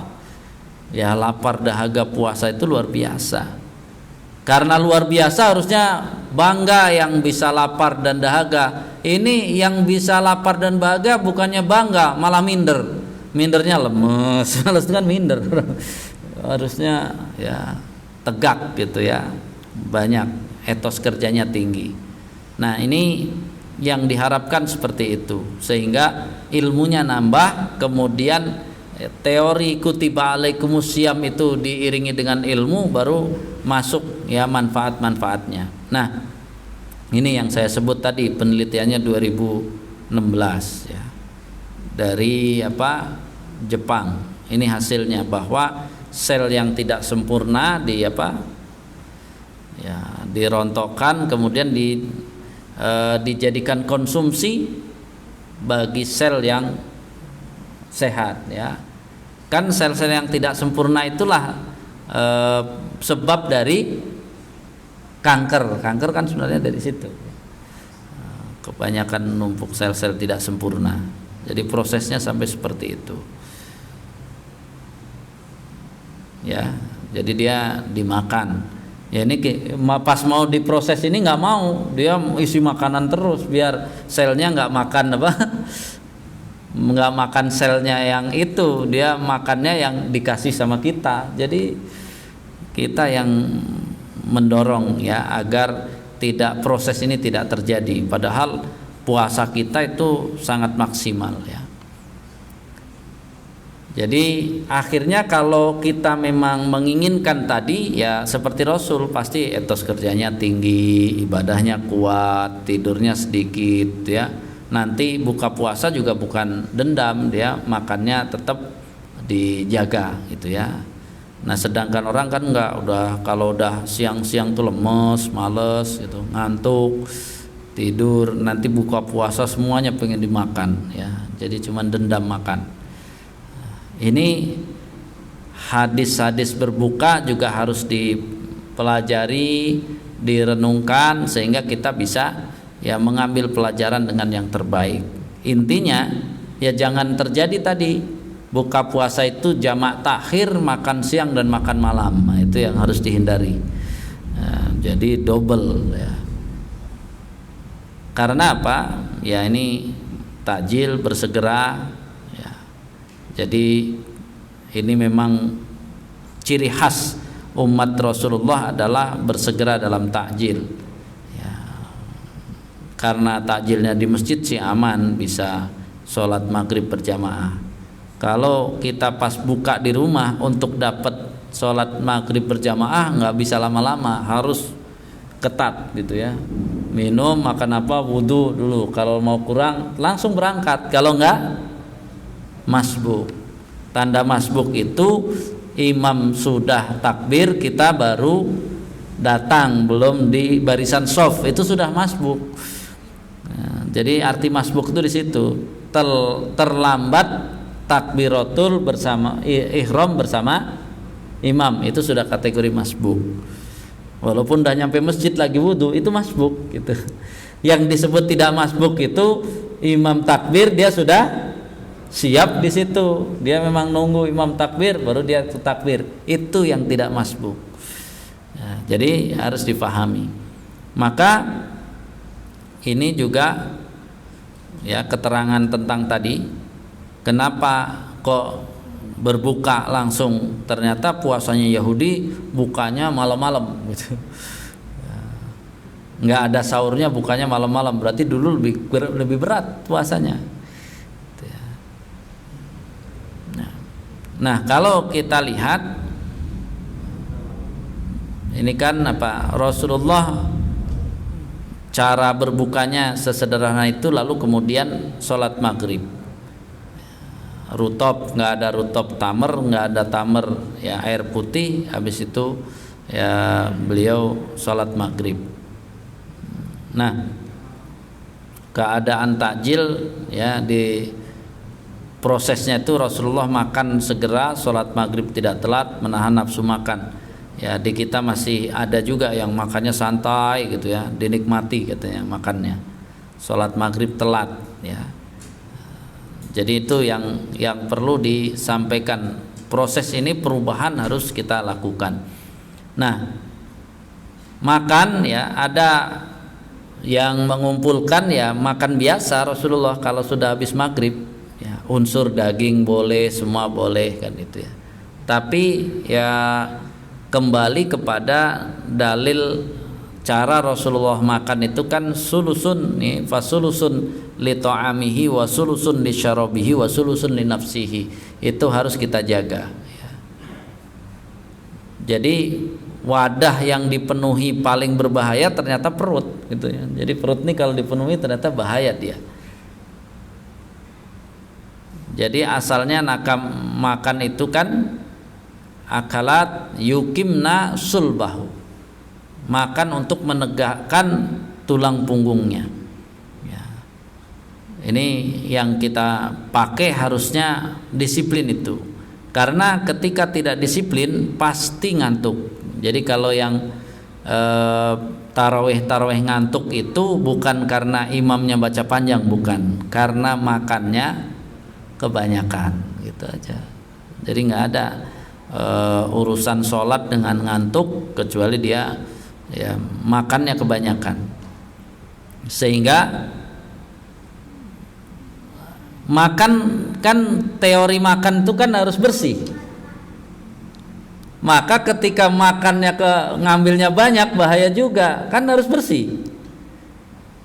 Ya lapar dahaga puasa itu luar biasa. Karena luar biasa harusnya bangga yang bisa lapar dan dahaga. Ini yang bisa lapar dan bahagia bukannya bangga, malah minder. Mindernya lemes, males kan minder. Harusnya ya tegak gitu ya. Banyak etos kerjanya tinggi. Nah, ini yang diharapkan seperti itu, sehingga ilmunya nambah, kemudian teori kutiba alaikumusiyam itu diiringi dengan ilmu, baru masuk ya manfaat-manfaatnya. Nah, ini yang saya sebut tadi penelitiannya 2016 ya. Dari apa? Jepang. Ini hasilnya bahwa sel yang tidak sempurna di apa? Ya, dirontokkan kemudian dijadikan konsumsi bagi sel yang sehat ya. Kan sel-sel yang tidak sempurna itulah sebab dari kanker. Kanker kan sebenarnya dari situ. Kebanyakan numpuk sel-sel tidak sempurna. Jadi prosesnya sampai seperti itu. Ya, jadi dia dimakan. Ya ini pas mau diproses ini nggak mau, dia isi makanan terus biar selnya nggak makan apa, nggak makan selnya yang itu, dia makannya yang dikasih sama kita. Jadi kita yang mendorong ya agar proses ini tidak terjadi. Padahal puasa kita itu sangat maksimal ya. Jadi akhirnya kalau kita memang menginginkan tadi ya seperti Rasul, pasti etos kerjanya tinggi, ibadahnya kuat, tidurnya sedikit ya. Nanti buka puasa juga bukan dendam, dia makannya tetap dijaga gitu ya. Nah sedangkan orang kan enggak, kalau udah siang-siang tuh lemes, males gitu, ngantuk, tidur, nanti buka puasa semuanya pengen dimakan ya. Jadi cuman dendam makan. Ini hadis-hadis berbuka juga harus dipelajari, direnungkan sehingga kita bisa ya mengambil pelajaran dengan yang terbaik. Intinya ya jangan terjadi tadi buka puasa itu jamak takhir, makan siang dan makan malam. Nah, itu yang harus dihindari. Jadi double ya. Karena apa? Ya ini takjil, bersegera. Jadi ini memang ciri khas umat Rasulullah adalah bersegera dalam takjil ya. Karena takjilnya di masjid sih aman, bisa sholat maghrib berjamaah. Kalau kita pas buka di rumah untuk dapat sholat maghrib berjamaah nggak bisa lama-lama, harus ketat gitu ya. Minum, makan apa, wudhu dulu. Kalau mau kurang langsung berangkat. Kalau enggak masbuk. Tanda masbuk itu imam sudah takbir, kita baru datang, belum di barisan shaf, itu sudah masbuk. Nah, jadi arti masbuk itu di situ, terlambat takbiratul bersama ihram bersama imam, itu sudah kategori masbuk. Walaupun udah nyampe masjid lagi wudhu, itu masbuk gitu. Yang disebut tidak masbuk itu imam takbir dia sudah siap di situ, dia memang nunggu imam takbir baru dia takbir. Itu yang tidak masbuk. Ya, jadi harus dipahami. Maka ini juga ya keterangan tentang tadi kenapa kok berbuka langsung, ternyata puasanya Yahudi bukanya malam-malam gitu. Nggak ada sahurnya, bukanya malam-malam, berarti dulu lebih berat puasanya. Nah, kalau kita lihat ini kan Rasulullah cara berbukanya sesederhana itu, lalu kemudian sholat maghrib. Rutop, nggak ada rutop tamer, nggak ada tamer ya air putih. Habis itu ya beliau sholat maghrib. Nah, keadaan takjil ya di prosesnya itu Rasulullah makan segera, sholat maghrib tidak telat, menahan nafsu makan. Ya di kita masih ada juga yang makannya santai gitu ya, dinikmati katanya makannya. Sholat maghrib telat ya. Jadi itu yang perlu disampaikan. Proses ini perubahan harus kita lakukan. Nah, makan ya ada yang mengumpulkan ya makan biasa Rasulullah kalau sudah habis maghrib ya, unsur daging boleh, semua boleh kan itu ya. Tapi ya kembali kepada dalil cara Rasulullah makan itu kan sulusun nih, fasulusun li ta'amihi wa sulusun li syarabihi wa sulusun li nafsihi. Itu harus kita jaga ya. Jadi wadah yang dipenuhi paling berbahaya ternyata perut gitu ya. Jadi perut ini kalau dipenuhi ternyata bahaya dia. Jadi asalnya makan itu kan akalat yukimna sulbahu, makan untuk menegakkan tulang punggungnya ya. Ini yang kita pakai harusnya disiplin itu, karena ketika tidak disiplin pasti ngantuk. Jadi kalau yang tarawih ngantuk itu bukan karena imamnya baca panjang, bukan, karena makannya kebanyakan gitu aja. Jadi nggak ada urusan sholat dengan ngantuk, kecuali dia ya makannya kebanyakan. Sehingga makan kan, teori makan itu kan harus bersih. Maka ketika makannya ngambilnya banyak bahaya juga, kan harus bersih.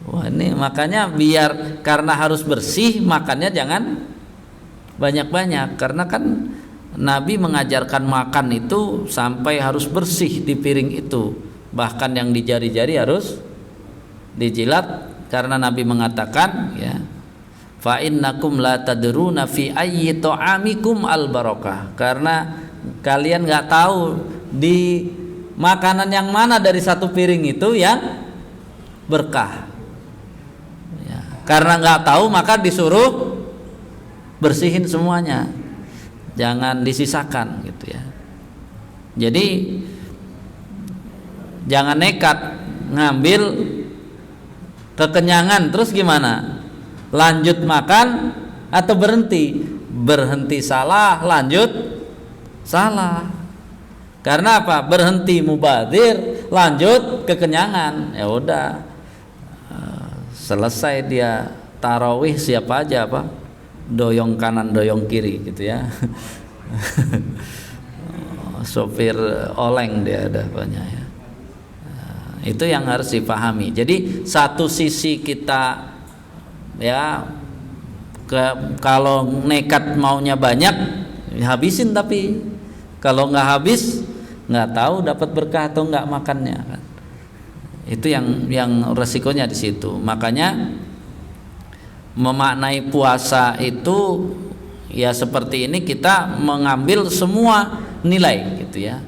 Wah, ini makanya biar, karena harus bersih makannya jangan banyak-banyak, karena kan Nabi mengajarkan makan itu sampai harus bersih di piring itu, bahkan yang di jari-jari harus dijilat, karena Nabi mengatakan ya, fa innakum la tadruna fi ayyi ta'amikum al barakah, karena kalian nggak tahu di makanan yang mana dari satu piring itu yang berkah ya, karena nggak tahu maka disuruh bersihin semuanya, jangan disisakan gitu ya. Jadi jangan nekat ngambil kekenyangan terus gimana, lanjut makan atau berhenti salah, lanjut salah. Karena apa? Berhenti mubadir, lanjut kekenyangan, ya udah selesai dia tarawih siapa aja apa, doyong kanan doyong kiri gitu ya. Sopir oleng dia ada banyak ya. Itu yang harus dipahami. Jadi satu sisi kita ya kalau nekat maunya banyak habisin, tapi kalau nggak habis nggak tahu dapat berkah atau nggak makannya kan. Itu yang resikonya di situ. Makanya memaknai puasa itu ya seperti ini, kita mengambil semua nilai gitu ya.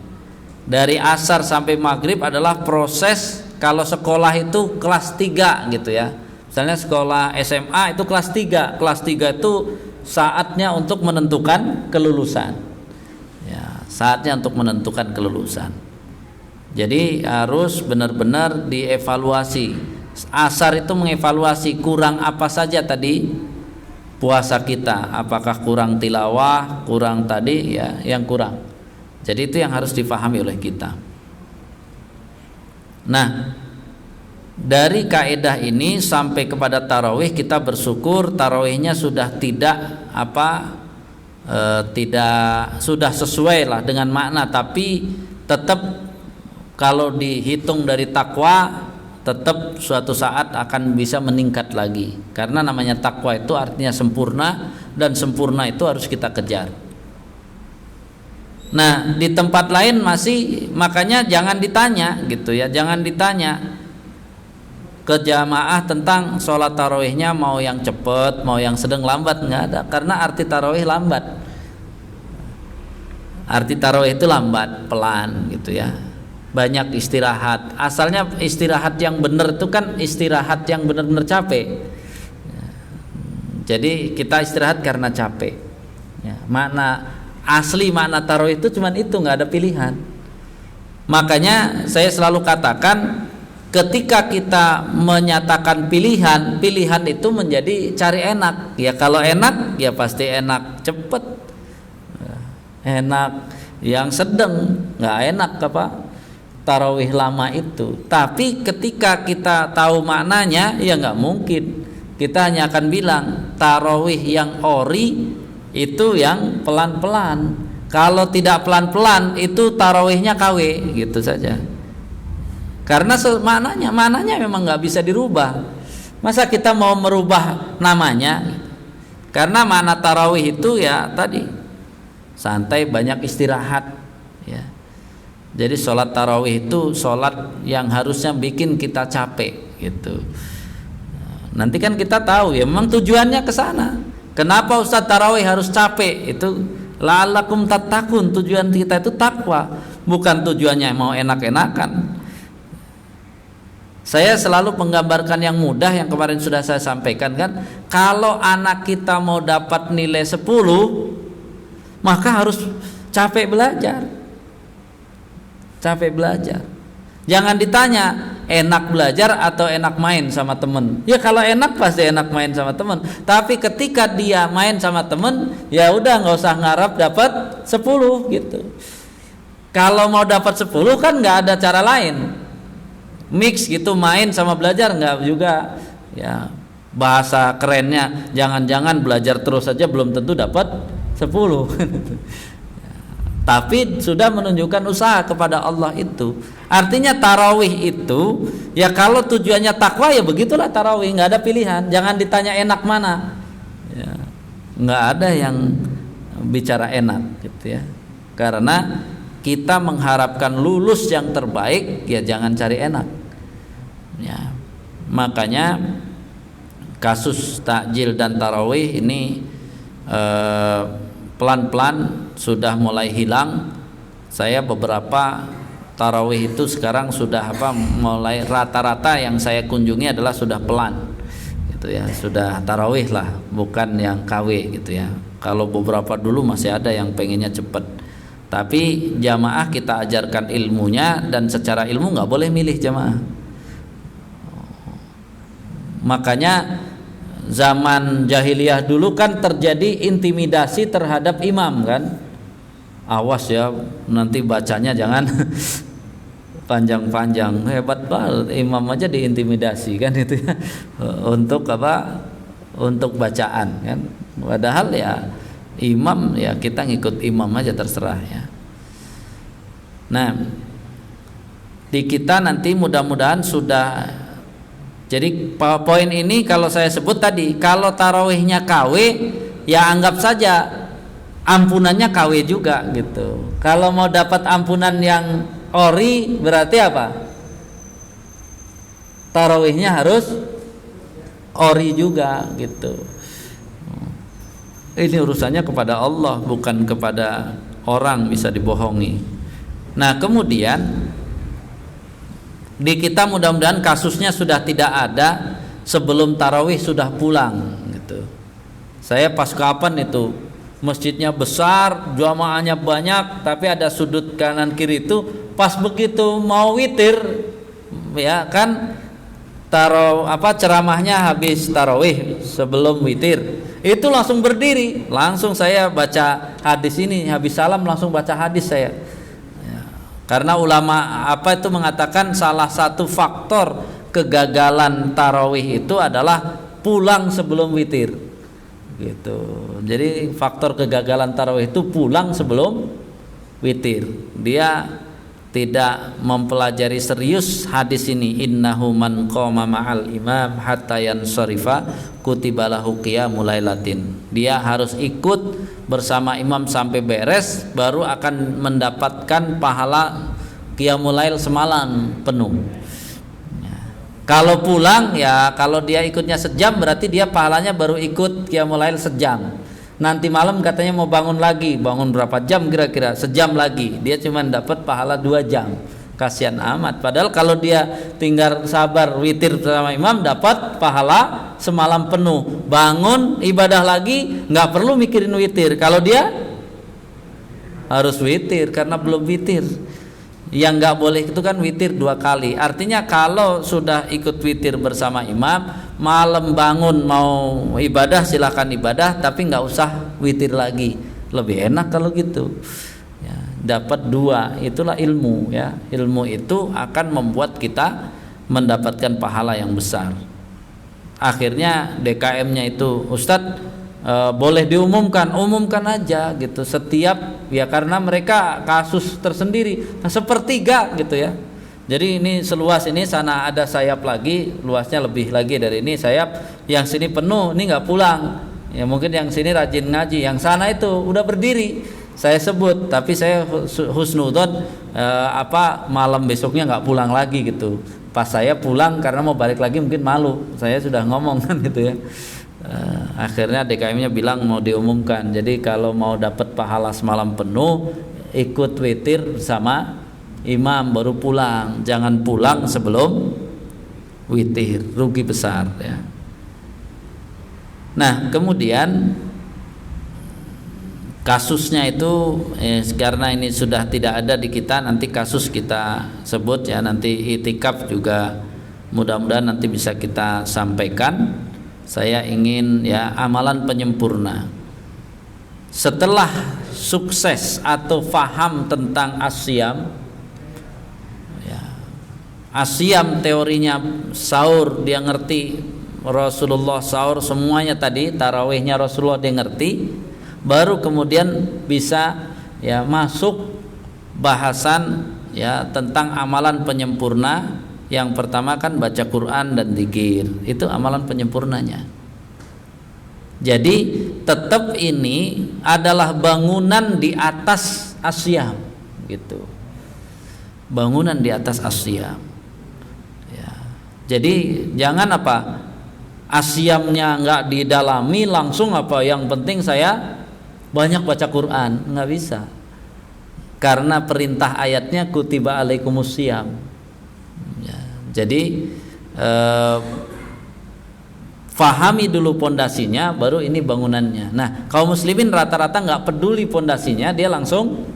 Dari asar sampai maghrib adalah proses. Kalau sekolah itu kelas 3 gitu ya. Misalnya sekolah SMA itu kelas 3. Kelas 3 itu saatnya untuk menentukan kelulusan. Ya, saatnya untuk menentukan kelulusan. Jadi harus benar-benar dievaluasi. Asar itu mengevaluasi kurang apa saja tadi puasa kita, apakah kurang tilawah, kurang tadi ya, yang kurang. Jadi itu yang harus difahami oleh kita. Nah, dari kaidah ini sampai kepada tarawih, kita bersyukur tarawihnya sudah tidak tidak sudah sesuai lah dengan makna, tapi tetap kalau dihitung dari takwa tetap suatu saat akan bisa meningkat lagi, karena namanya takwa itu artinya sempurna, dan sempurna itu harus kita kejar. Nah, di tempat lain masih, makanya jangan ditanya gitu ya, jangan ditanya ke jamaah tentang sholat tarawihnya mau yang cepat, mau yang sedang, lambat, nggak ada, karena arti tarawih lambat. Arti tarawih itu lambat, pelan gitu ya. Banyak istirahat. Asalnya istirahat yang benar itu kan istirahat yang benar-benar capek. Jadi kita istirahat karena capek. Ya, asli makna tarawih itu cuman itu, nggak ada pilihan. Makanya saya selalu katakan, ketika kita menyatakan pilihan, pilihan itu menjadi cari enak. Ya kalau enak ya pasti enak cepet, enak yang sedang, nggak enak tarawih lama itu. Tapi ketika kita tahu maknanya, ya nggak mungkin kita hanya akan bilang tarawih yang ori itu yang pelan-pelan. Kalau tidak pelan-pelan itu tarawihnya KW gitu saja. Karena maknanya memang nggak bisa dirubah. Masa kita mau merubah namanya? Karena makna tarawih itu ya tadi santai, banyak istirahat ya. Jadi sholat tarawih itu sholat yang harusnya bikin kita capek gitu. Nanti kan kita tahu ya memang tujuannya ke sana. Kenapa Ustaz tarawih harus capek? Itu la'allakum tattaqun, tujuan kita itu takwa, bukan tujuannya mau enak-enakan. Saya selalu menggambarkan yang mudah, yang kemarin sudah saya sampaikan kan, kalau anak kita mau dapat nilai 10, maka harus capek belajar. Capek belajar. Jangan ditanya enak belajar atau enak main sama temen. Ya kalau enak pasti enak main sama temen. Tapi ketika dia main sama temen, ya udah nggak usah ngarap dapat 10 gitu. Kalau mau dapat 10 kan nggak ada cara lain. Mix gitu, main sama belajar nggak juga. Ya bahasa kerennya, jangan-jangan belajar terus saja belum tentu dapat 10. Tapi sudah menunjukkan usaha kepada Allah itu. Artinya tarawih itu ya kalau tujuannya takwa ya begitulah tarawih, nggak ada pilihan. Jangan ditanya enak mana ya, nggak ada yang bicara enak gitu ya. Karena kita mengharapkan lulus yang terbaik, ya jangan cari enak ya. Makanya kasus takjil dan tarawih ini pelan-pelan sudah mulai hilang. Saya beberapa tarawih itu sekarang sudah mulai rata-rata yang saya kunjungi adalah sudah pelan gitu ya, sudah tarawih lah, bukan yang KW gitu ya. Kalau beberapa dulu masih ada yang pengennya cepat. Tapi jamaah kita ajarkan ilmunya, dan secara ilmu nggak boleh milih jamaah. Makanya zaman jahiliyah dulu kan terjadi intimidasi terhadap imam kan. Awas ya nanti bacanya jangan panjang-panjang, hebat banget imam aja diintimidasi kan itu ya. Untuk untuk bacaan kan. Padahal ya imam ya kita ngikut imam aja terserah ya. Nah, di kita nanti mudah-mudahan sudah. Jadi poin ini kalau saya sebut tadi, kalau tarawihnya KW ya anggap saja ampunannya KW juga gitu. Kalau mau dapat ampunan yang ori berarti apa? Tarawihnya harus ori juga gitu. Ini urusannya kepada Allah, bukan kepada orang, bisa dibohongi. Nah kemudian di kita mudah-mudahan kasusnya sudah tidak ada sebelum tarawih sudah pulang gitu. Saya pas kapan itu masjidnya besar, jamaahnya banyak, tapi ada sudut kanan kiri itu pas begitu mau witir ya kan ceramahnya habis tarawih sebelum witir. itu langsung berdiri, langsung saya baca hadis ini, habis salam langsung baca hadis saya. Ya. Karena ulama apa itu mengatakan salah satu faktor kegagalan tarawih itu adalah pulang sebelum witir. Gitu. Jadi faktor kegagalan tarawih itu pulang sebelum witir. Dia tidak mempelajari serius hadis ini, innahu man qama ma'al imam hatta yansarifa kutiba lahu qiyamul lailatin. Dia harus ikut bersama imam sampai beres, baru akan mendapatkan pahala qiyamul lail semalam penuh. Kalau pulang ya, kalau dia ikutnya sejam berarti dia pahalanya baru ikut qiyamul lail sejam. Nanti malam katanya mau bangun lagi, bangun berapa jam kira-kira? Sejam lagi. Dia cuma dapat pahala 2 jam. Kasihan amat. Padahal kalau dia tinggal sabar witir bersama imam dapat pahala semalam penuh. Bangun ibadah lagi, nggak perlu mikirin witir. Kalau dia harus witir karena belum witir. Yang nggak boleh itu kan witir 2 kali. Artinya kalau sudah ikut witir bersama imam, malam bangun mau ibadah silahkan ibadah, tapi nggak usah witir lagi. Lebih enak kalau gitu. Ya, dapat 2, itulah ilmu ya. Ilmu itu akan membuat kita mendapatkan pahala yang besar. Akhirnya DKM-nya itu, Ustadz, boleh diumumkan, umumkan aja gitu setiap ya, karena mereka kasus tersendiri, sepertiga gitu ya. Jadi ini seluas ini, sana ada sayap lagi, luasnya lebih lagi dari ini sayap, yang sini penuh, ini nggak pulang. Ya mungkin yang sini rajin ngaji, yang sana itu udah berdiri. Saya sebut, tapi saya husnudon malam besoknya nggak pulang lagi gitu. Pas saya pulang karena mau balik lagi mungkin malu, saya sudah ngomong kan gitu ya. Akhirnya DKM-nya bilang mau diumumkan. Jadi kalau mau dapat pahala semalam penuh, ikut witir bersama imam baru pulang. Jangan pulang sebelum witir, rugi besar ya. Nah, kemudian kasusnya itu karena ini sudah tidak ada di kita, nanti kasus kita sebut ya, nanti itikaf juga mudah-mudahan nanti bisa kita sampaikan. Saya ingin ya amalan penyempurna. Setelah sukses atau faham tentang asyam ya, asyam teorinya sahur dia ngerti, Rasulullah sahur semuanya tadi, tarawihnya Rasulullah dia ngerti, baru kemudian bisa ya masuk bahasan ya tentang amalan penyempurna. Yang pertama kan baca Quran dan zikir, itu amalan penyempurnanya. Jadi tetap ini adalah bangunan di atas asyam gitu. Bangunan di atas asyam ya. Jadi jangan asyamnya nggak didalami langsung yang penting saya banyak baca Quran, nggak bisa. Karena perintah ayatnya kutiba alaikumusiyam. Jadi fahami dulu pondasinya, baru ini bangunannya. Nah, kaum muslimin rata-rata nggak peduli pondasinya, dia langsung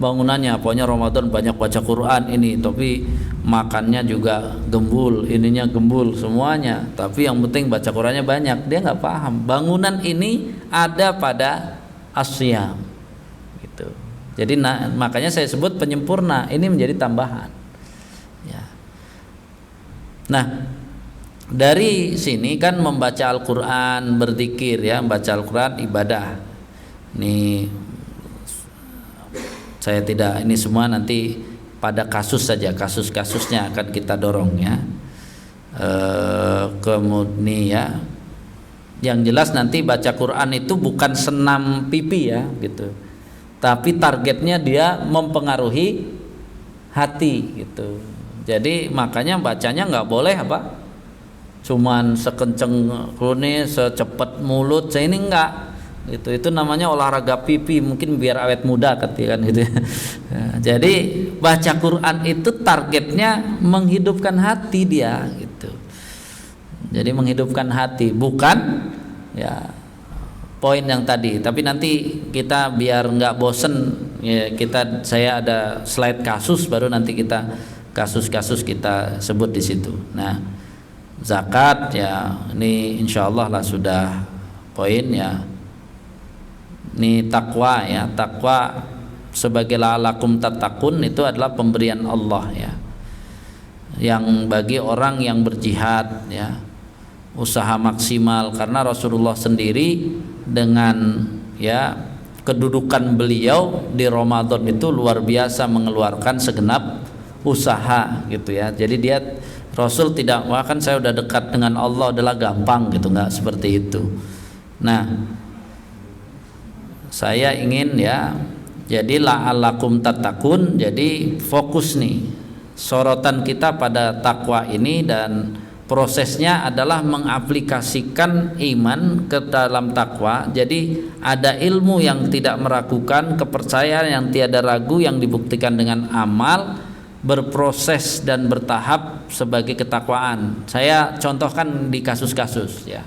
bangunannya. Pokoknya Ramadan banyak baca Quran ini, tapi makannya juga gembul, ininya gembul semuanya. Tapi yang penting baca Qurannya banyak. Dia nggak paham. Bangunan ini ada pada asyam, gitu. Jadi makanya saya sebut penyempurna. Ini menjadi tambahan. Nah, dari sini kan membaca Al-Quran, berzikir ya, membaca Al-Quran ibadah. Ini saya tidak, ini semua nanti pada kasus saja, kasus-kasusnya akan kita dorong ya. Kemudian ya, yang jelas nanti baca Quran itu bukan senam pipi ya gitu, tapi targetnya dia mempengaruhi hati gitu. Jadi makanya bacanya nggak boleh cuman sekenceng krone, secepat mulut, saya ini enggak gitu. Itu namanya olahraga pipi, mungkin biar awet muda kan gitu. Jadi baca Quran itu targetnya menghidupkan hati dia gitu. Jadi menghidupkan hati, bukan ya poin yang tadi. Tapi nanti kita biar nggak bosen ya, saya ada slide kasus, baru nanti kita kasus-kasus kita sebut di situ. Nah, zakat ya ini insya Allah lah sudah poin ya. Ini takwa ya, takwa sebagai la'allakum tattaqun itu adalah pemberian Allah ya. Yang bagi orang yang berjihad ya, usaha maksimal, karena Rasulullah sendiri dengan ya kedudukan beliau di Ramadan itu luar biasa mengeluarkan segenap usaha gitu ya. Jadi dia Rasul tidak, wah kan saya udah dekat dengan Allah adalah gampang gitu, nggak seperti itu. Nah, saya ingin ya, jadi la'allakum tattaqun, jadi fokus nih sorotan kita pada takwa ini, dan prosesnya adalah mengaplikasikan iman ke dalam takwa. Jadi ada ilmu yang tidak meragukan, kepercayaan yang tiada ragu yang dibuktikan dengan amal, berproses dan bertahap sebagai ketakwaan. Saya contohkan di kasus-kasus ya.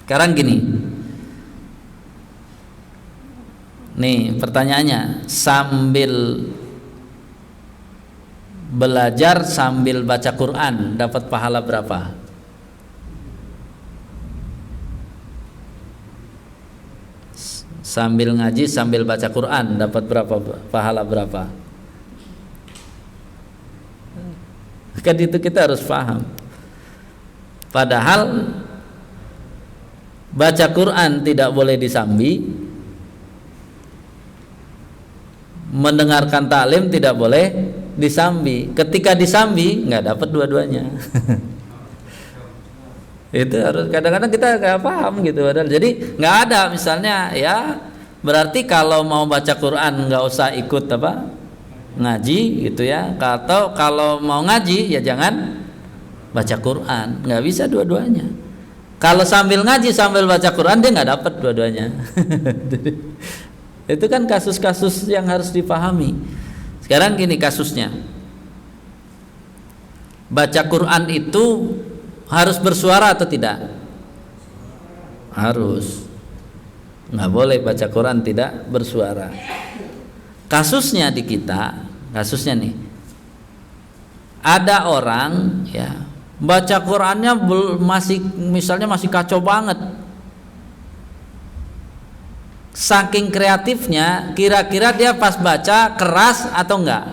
Sekarang gini, nih pertanyaannya, sambil belajar sambil baca Quran dapat pahala berapa? Sambil ngaji sambil baca Quran dapat berapa, pahala berapa? Kan itu kita harus paham. Padahal baca Quran tidak boleh disambi, mendengarkan taklim tidak boleh disambi. Ketika disambi nggak dapat dua-duanya. Itu harus, kadang-kadang kita nggak paham gitu. Jadi nggak ada misalnya ya, berarti kalau mau baca Quran nggak usah ikut apa ngaji gitu ya. Atau kalau mau ngaji ya jangan baca Quran. Nggak bisa dua-duanya. Kalau sambil ngaji sambil baca Quran dia nggak dapat dua-duanya. Itu kan kasus-kasus yang harus dipahami. Sekarang gini kasusnya, baca Quran itu harus bersuara atau tidak? Harus. Nggak boleh baca Quran tidak bersuara. Kasusnya di kita, kasusnya nih, ada orang ya baca Qurannya masih, misalnya masih kacau banget, saking kreatifnya, kira-kira dia pas baca keras atau enggak?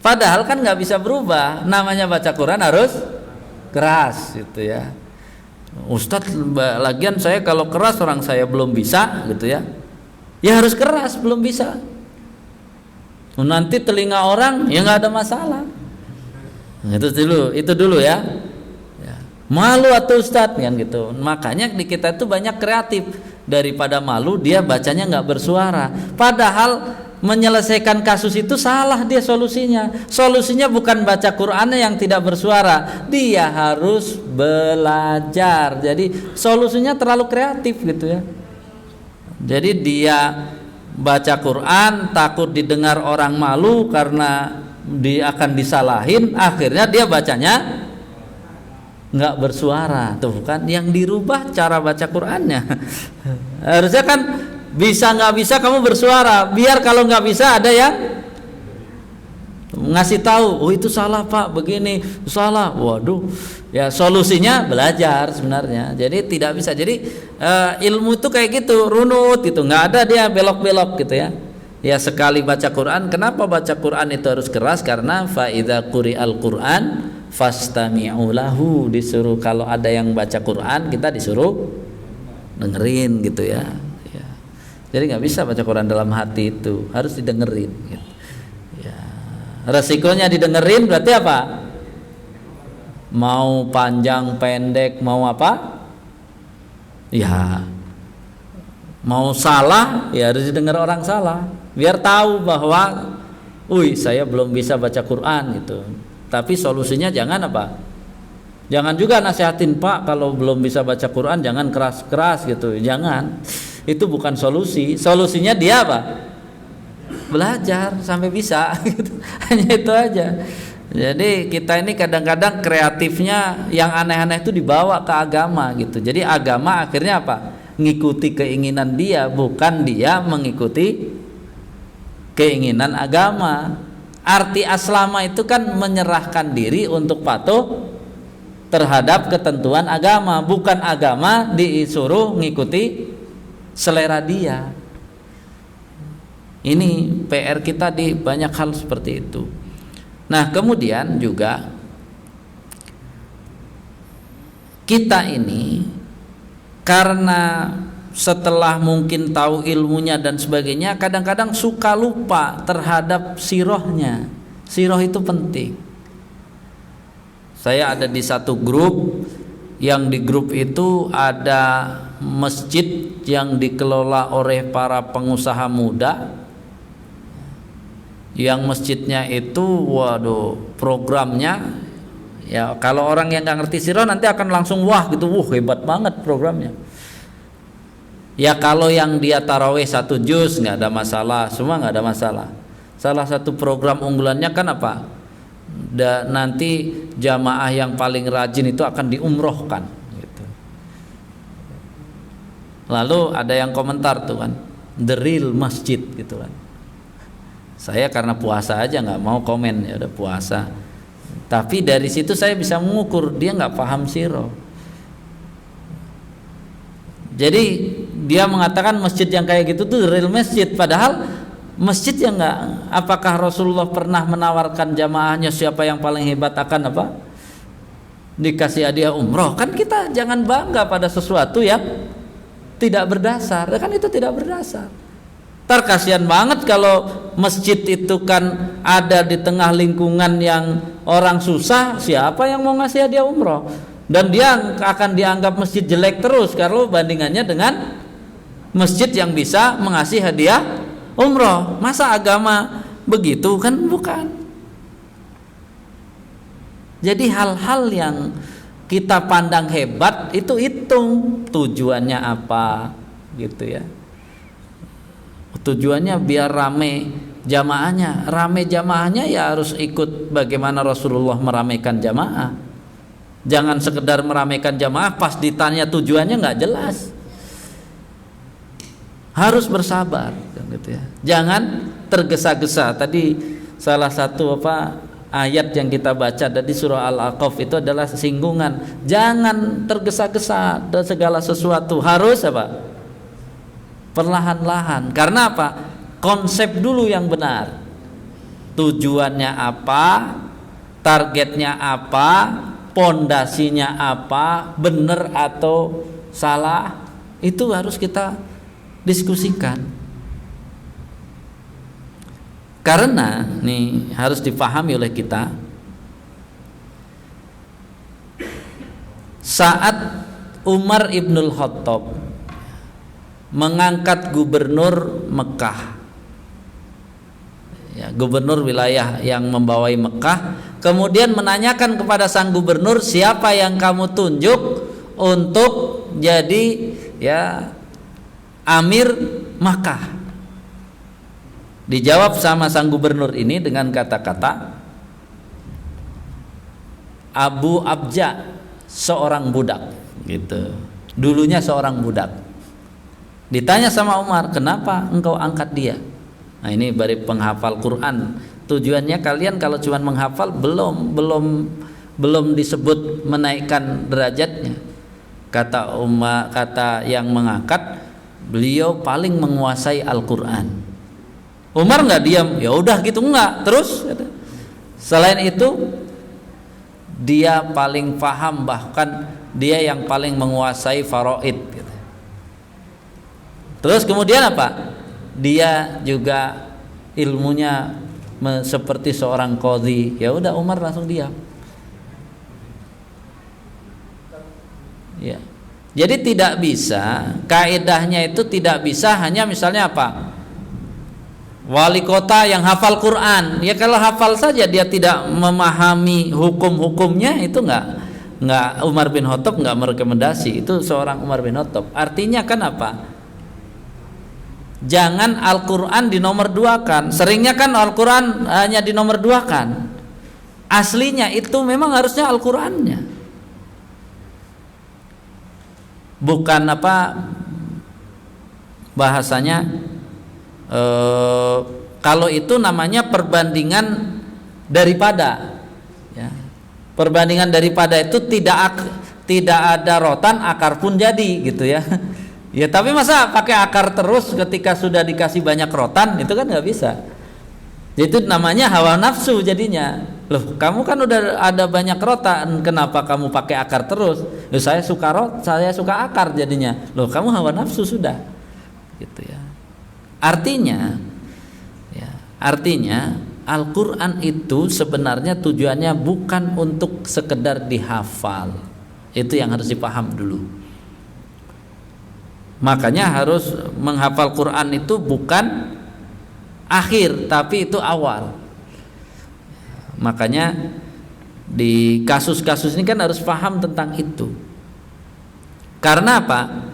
Padahal kan nggak bisa berubah, namanya baca Quran harus keras gitu ya. Ustadz, lagian saya kalau keras orang saya belum bisa gitu ya. Ya harus keras, belum bisa. Nanti telinga orang ya nggak ada masalah. Itu dulu ya. Malu atau Ustadz kan gitu. Makanya di kita itu banyak kreatif, daripada malu dia bacanya nggak bersuara. Padahal menyelesaikan kasus itu salah dia solusinya. Solusinya bukan baca Qur'annya yang tidak bersuara, dia harus belajar. Jadi solusinya terlalu kreatif gitu ya. Jadi dia baca Quran takut didengar orang malu karena dia akan disalahin, akhirnya dia bacanya nggak bersuara. Tuh kan yang dirubah cara baca Qur'annya. Harusnya kan bisa nggak bisa kamu bersuara, biar kalau nggak bisa ada yang ngasih tahu, oh itu salah Pak, begini salah. Waduh, ya solusinya belajar sebenarnya. Jadi tidak bisa. Jadi ilmu itu kayak gitu, runut gitu, nggak ada dia belok-belok gitu ya. Ya sekali baca Quran, kenapa baca Quran itu harus keras? Karena fa idza quri'al Quran fastami'u lahu, disuruh kalau ada yang baca Quran kita disuruh dengerin gitu ya. Jadi nggak bisa baca Quran dalam hati, itu harus didengerin gitu. Ya. Resikonya didengerin berarti apa? Mau panjang pendek mau apa? Ya mau salah ya harus didengar orang salah, biar tahu bahwa, saya belum bisa baca Quran gitu. Tapi solusinya jangan apa? Jangan juga nasihatin Pak kalau belum bisa baca Quran jangan keras-keras gitu, jangan. Itu bukan solusi. Solusinya dia apa? Belajar sampai bisa gitu. Hanya itu aja. Jadi kita ini kadang-kadang kreatifnya yang aneh-aneh itu dibawa ke agama gitu. Jadi agama akhirnya apa? Ngikuti keinginan dia, bukan dia mengikuti keinginan agama. Arti aslama itu kan menyerahkan diri untuk patuh terhadap ketentuan agama, bukan agama disuruh ngikuti selera dia. Ini PR kita di banyak hal seperti itu. Nah, kemudian juga kita ini karena setelah mungkin tahu ilmunya dan sebagainya, kadang-kadang suka lupa terhadap sirohnya. Siroh itu penting. Saya ada di satu grup, yang di grup itu ada masjid yang dikelola oleh para pengusaha muda, yang masjidnya itu waduh programnya ya, kalau orang yang nggak ngerti sirah nanti akan langsung wah gitu, hebat banget programnya. Ya kalau yang dia tarawih 1 juz nggak ada masalah, semua nggak ada masalah. Salah satu program unggulannya kan apa? Nanti jamaah yang paling rajin itu akan diumrohkan gitu. Lalu ada yang komentar tuh kan, the real masjid gitu kan. Saya karena puasa aja nggak mau komen, ya udah puasa. Tapi dari situ saya bisa mengukur dia nggak paham sirah. Jadi dia mengatakan masjid yang kayak gitu tuh real masjid, padahal masjid yang nggak. Apakah Rasulullah pernah menawarkan jamaahnya siapa yang paling hebat akan apa? Dikasih hadiah umroh? Kan kita jangan bangga pada sesuatu yang tidak berdasar. Kan itu tidak berdasar. Kasihan banget kalau masjid itu kan ada di tengah lingkungan yang orang susah, siapa yang mau ngasih hadiah umroh? Dan dia akan dianggap masjid jelek terus kalau bandingannya dengan masjid yang bisa mengasih hadiah umroh. Masa agama begitu kan? Bukan. Jadi hal-hal yang kita pandang hebat itu hitung tujuannya apa gitu ya. Tujuannya biar rame jamaahnya. Rame jamaahnya ya harus ikut bagaimana Rasulullah meramaikan jamaah. Jangan sekedar meramaikan jamaah pas ditanya tujuannya nggak jelas. Harus bersabar gitu ya. Jangan tergesa-gesa. Tadi salah satu ayat yang kita baca dari surah Al-Aqaf itu adalah singgungan. Jangan tergesa-gesa dan segala sesuatu harus perlahan-lahan. Karena apa? Konsep dulu yang benar. Tujuannya apa? Targetnya apa? Pondasinya apa? Benar atau salah? Itu harus kita diskusikan. Karena nih harus dipahami oleh kita, saat Umar ibnul Khattab mengangkat gubernur Mekah, ya, gubernur wilayah yang membawai Mekah, kemudian menanyakan kepada sang gubernur, siapa yang kamu tunjuk untuk jadi ya amir Makkah? Dijawab sama sang gubernur ini dengan kata-kata Abu Abja, seorang budak gitu. Dulunya seorang budak. Ditanya sama Umar, kenapa engkau angkat dia? Nah ini dari penghafal Quran. Tujuannya kalian kalau cuma menghafal belum disebut menaikkan derajatnya. Kata Umar, kata yang mengangkat, beliau paling menguasai Al-Quran. Umar nggak diam, ya udah gitu nggak. Terus selain itu dia paling paham, bahkan dia yang paling menguasai faraid. Terus kemudian apa? Dia juga ilmunya seperti seorang qadhi. Ya udah Umar langsung diam. Ya. Jadi tidak bisa, kaidahnya itu tidak bisa hanya misalnya apa? Wali kota yang hafal Quran. Ya kalau hafal saja dia tidak memahami hukum-hukumnya, itu enggak Umar bin Khattab enggak merekomendasi. Itu seorang Umar bin Khattab. Artinya kan apa? Jangan Al-Quran dinomor duakan. Seringnya kan Al-Quran hanya dinomor duakan. Aslinya itu memang harusnya Al-Qurannya, bukan bahasanya kalau itu namanya perbandingan daripada ya. Perbandingan daripada itu tidak ada rotan, akar pun jadi gitu ya. Ya tapi masa pakai akar terus ketika sudah dikasih banyak rotan, itu kan nggak bisa. Itu namanya hawa nafsu jadinya. Loh, kamu kan udah ada banyak rotan, kenapa kamu pakai akar terus? Loh, saya suka akar jadinya. Loh, kamu hawa nafsu sudah. Gitu ya. Artinya Al-Quran itu sebenarnya tujuannya bukan untuk sekedar dihafal. Itu yang harus dipaham dulu. Makanya harus menghafal Quran itu bukan akhir, tapi itu awal. Makanya di kasus-kasus ini kan harus paham tentang itu. Karena apa?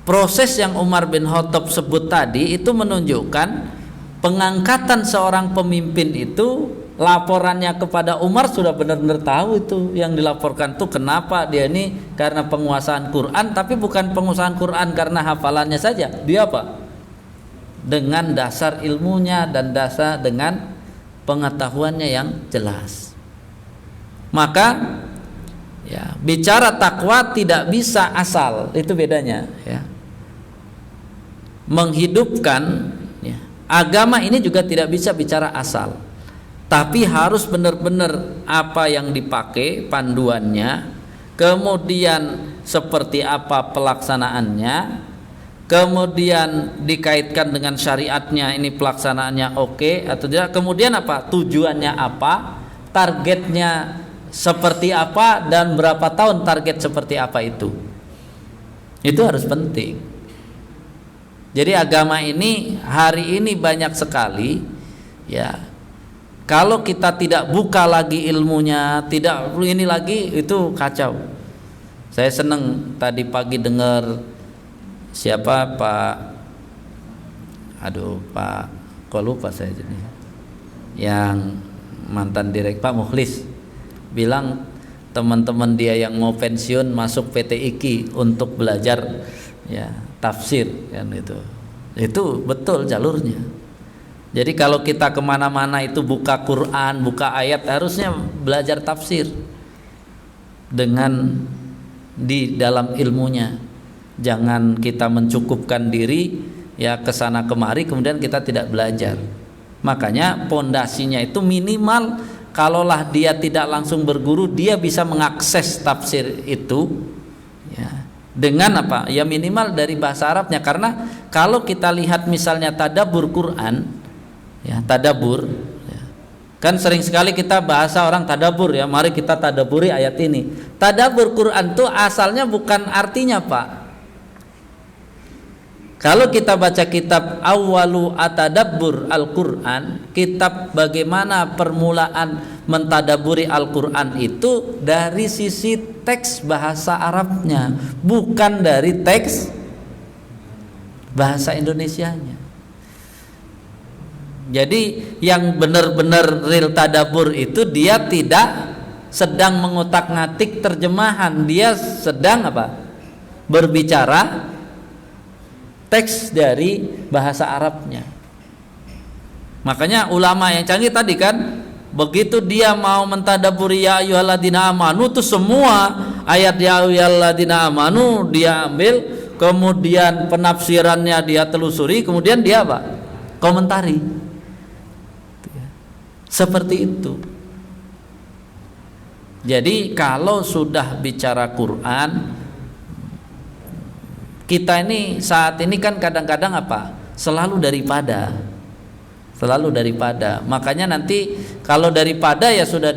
Proses yang Umar bin Khattab sebut tadi itu menunjukkan pengangkatan seorang pemimpin itu, laporannya kepada Umar sudah benar-benar tahu itu yang dilaporkan tuh kenapa dia ini karena penguasaan Quran, tapi bukan penguasaan Quran karena hafalannya saja. Dia apa? Dengan dasar ilmunya dan dasar dengan pengetahuannya yang jelas. Maka ya, bicara takwa tidak bisa asal, itu bedanya ya. Menghidupkan ya, agama ini juga tidak bisa bicara asal, tapi harus benar-benar apa yang dipakai panduannya, kemudian seperti apa pelaksanaannya, kemudian dikaitkan dengan syariatnya, ini pelaksanaannya oke atau tidak, kemudian apa tujuannya, apa targetnya, seperti apa dan berapa tahun target seperti apa, itu harus penting. Jadi agama ini hari ini banyak sekali ya, kalau kita tidak buka lagi ilmunya, tidak ini lagi, itu kacau. Saya senang tadi pagi dengar siapa Pak kok lupa saya jadi, yang mantan direktur Pak Mukhlis bilang teman-teman dia yang mau pensiun masuk PT IKI untuk belajar ya tafsir kan, itu betul jalurnya. Jadi kalau kita kemana-mana itu buka Quran, buka ayat, harusnya belajar tafsir dengan di dalam ilmunya. Jangan kita mencukupkan diri ya kesana kemari kemudian kita tidak belajar. Makanya pondasinya itu minimal, kalaulah dia tidak langsung berguru, dia bisa mengakses tafsir itu ya, dengan apa? Ya minimal dari bahasa Arabnya. Karena kalau kita lihat misalnya tadabbur Quran ya, tadabbur ya, kan sering sekali kita bahasa orang tadabbur ya, mari kita tadabburi ayat ini. Tadabbur Quran itu asalnya bukan artinya, Pak. Kalau kita baca kitab Awwalu Atadabbur Al-Quran, kitab bagaimana permulaan mentadaburi Al-Quran itu dari sisi teks bahasa Arabnya, bukan dari teks bahasa Indonesianya. Jadi yang benar-benar real tadabbur itu dia tidak sedang mengutak-ngatik terjemahan, dia sedang apa? Berbicara teks dari bahasa Arabnya. Makanya ulama yang canggih tadi kan, begitu dia mau mentadaburi ya ayyuhalladzina amanu, itu semua ayat ya ayyuhalladzina amanu dia ambil, kemudian penafsirannya dia telusuri, kemudian dia apa? Komentari. Seperti itu. Jadi kalau sudah bicara Quran, kita ini saat ini kan kadang-kadang apa? Selalu daripada. Makanya nanti kalau daripada ya sudah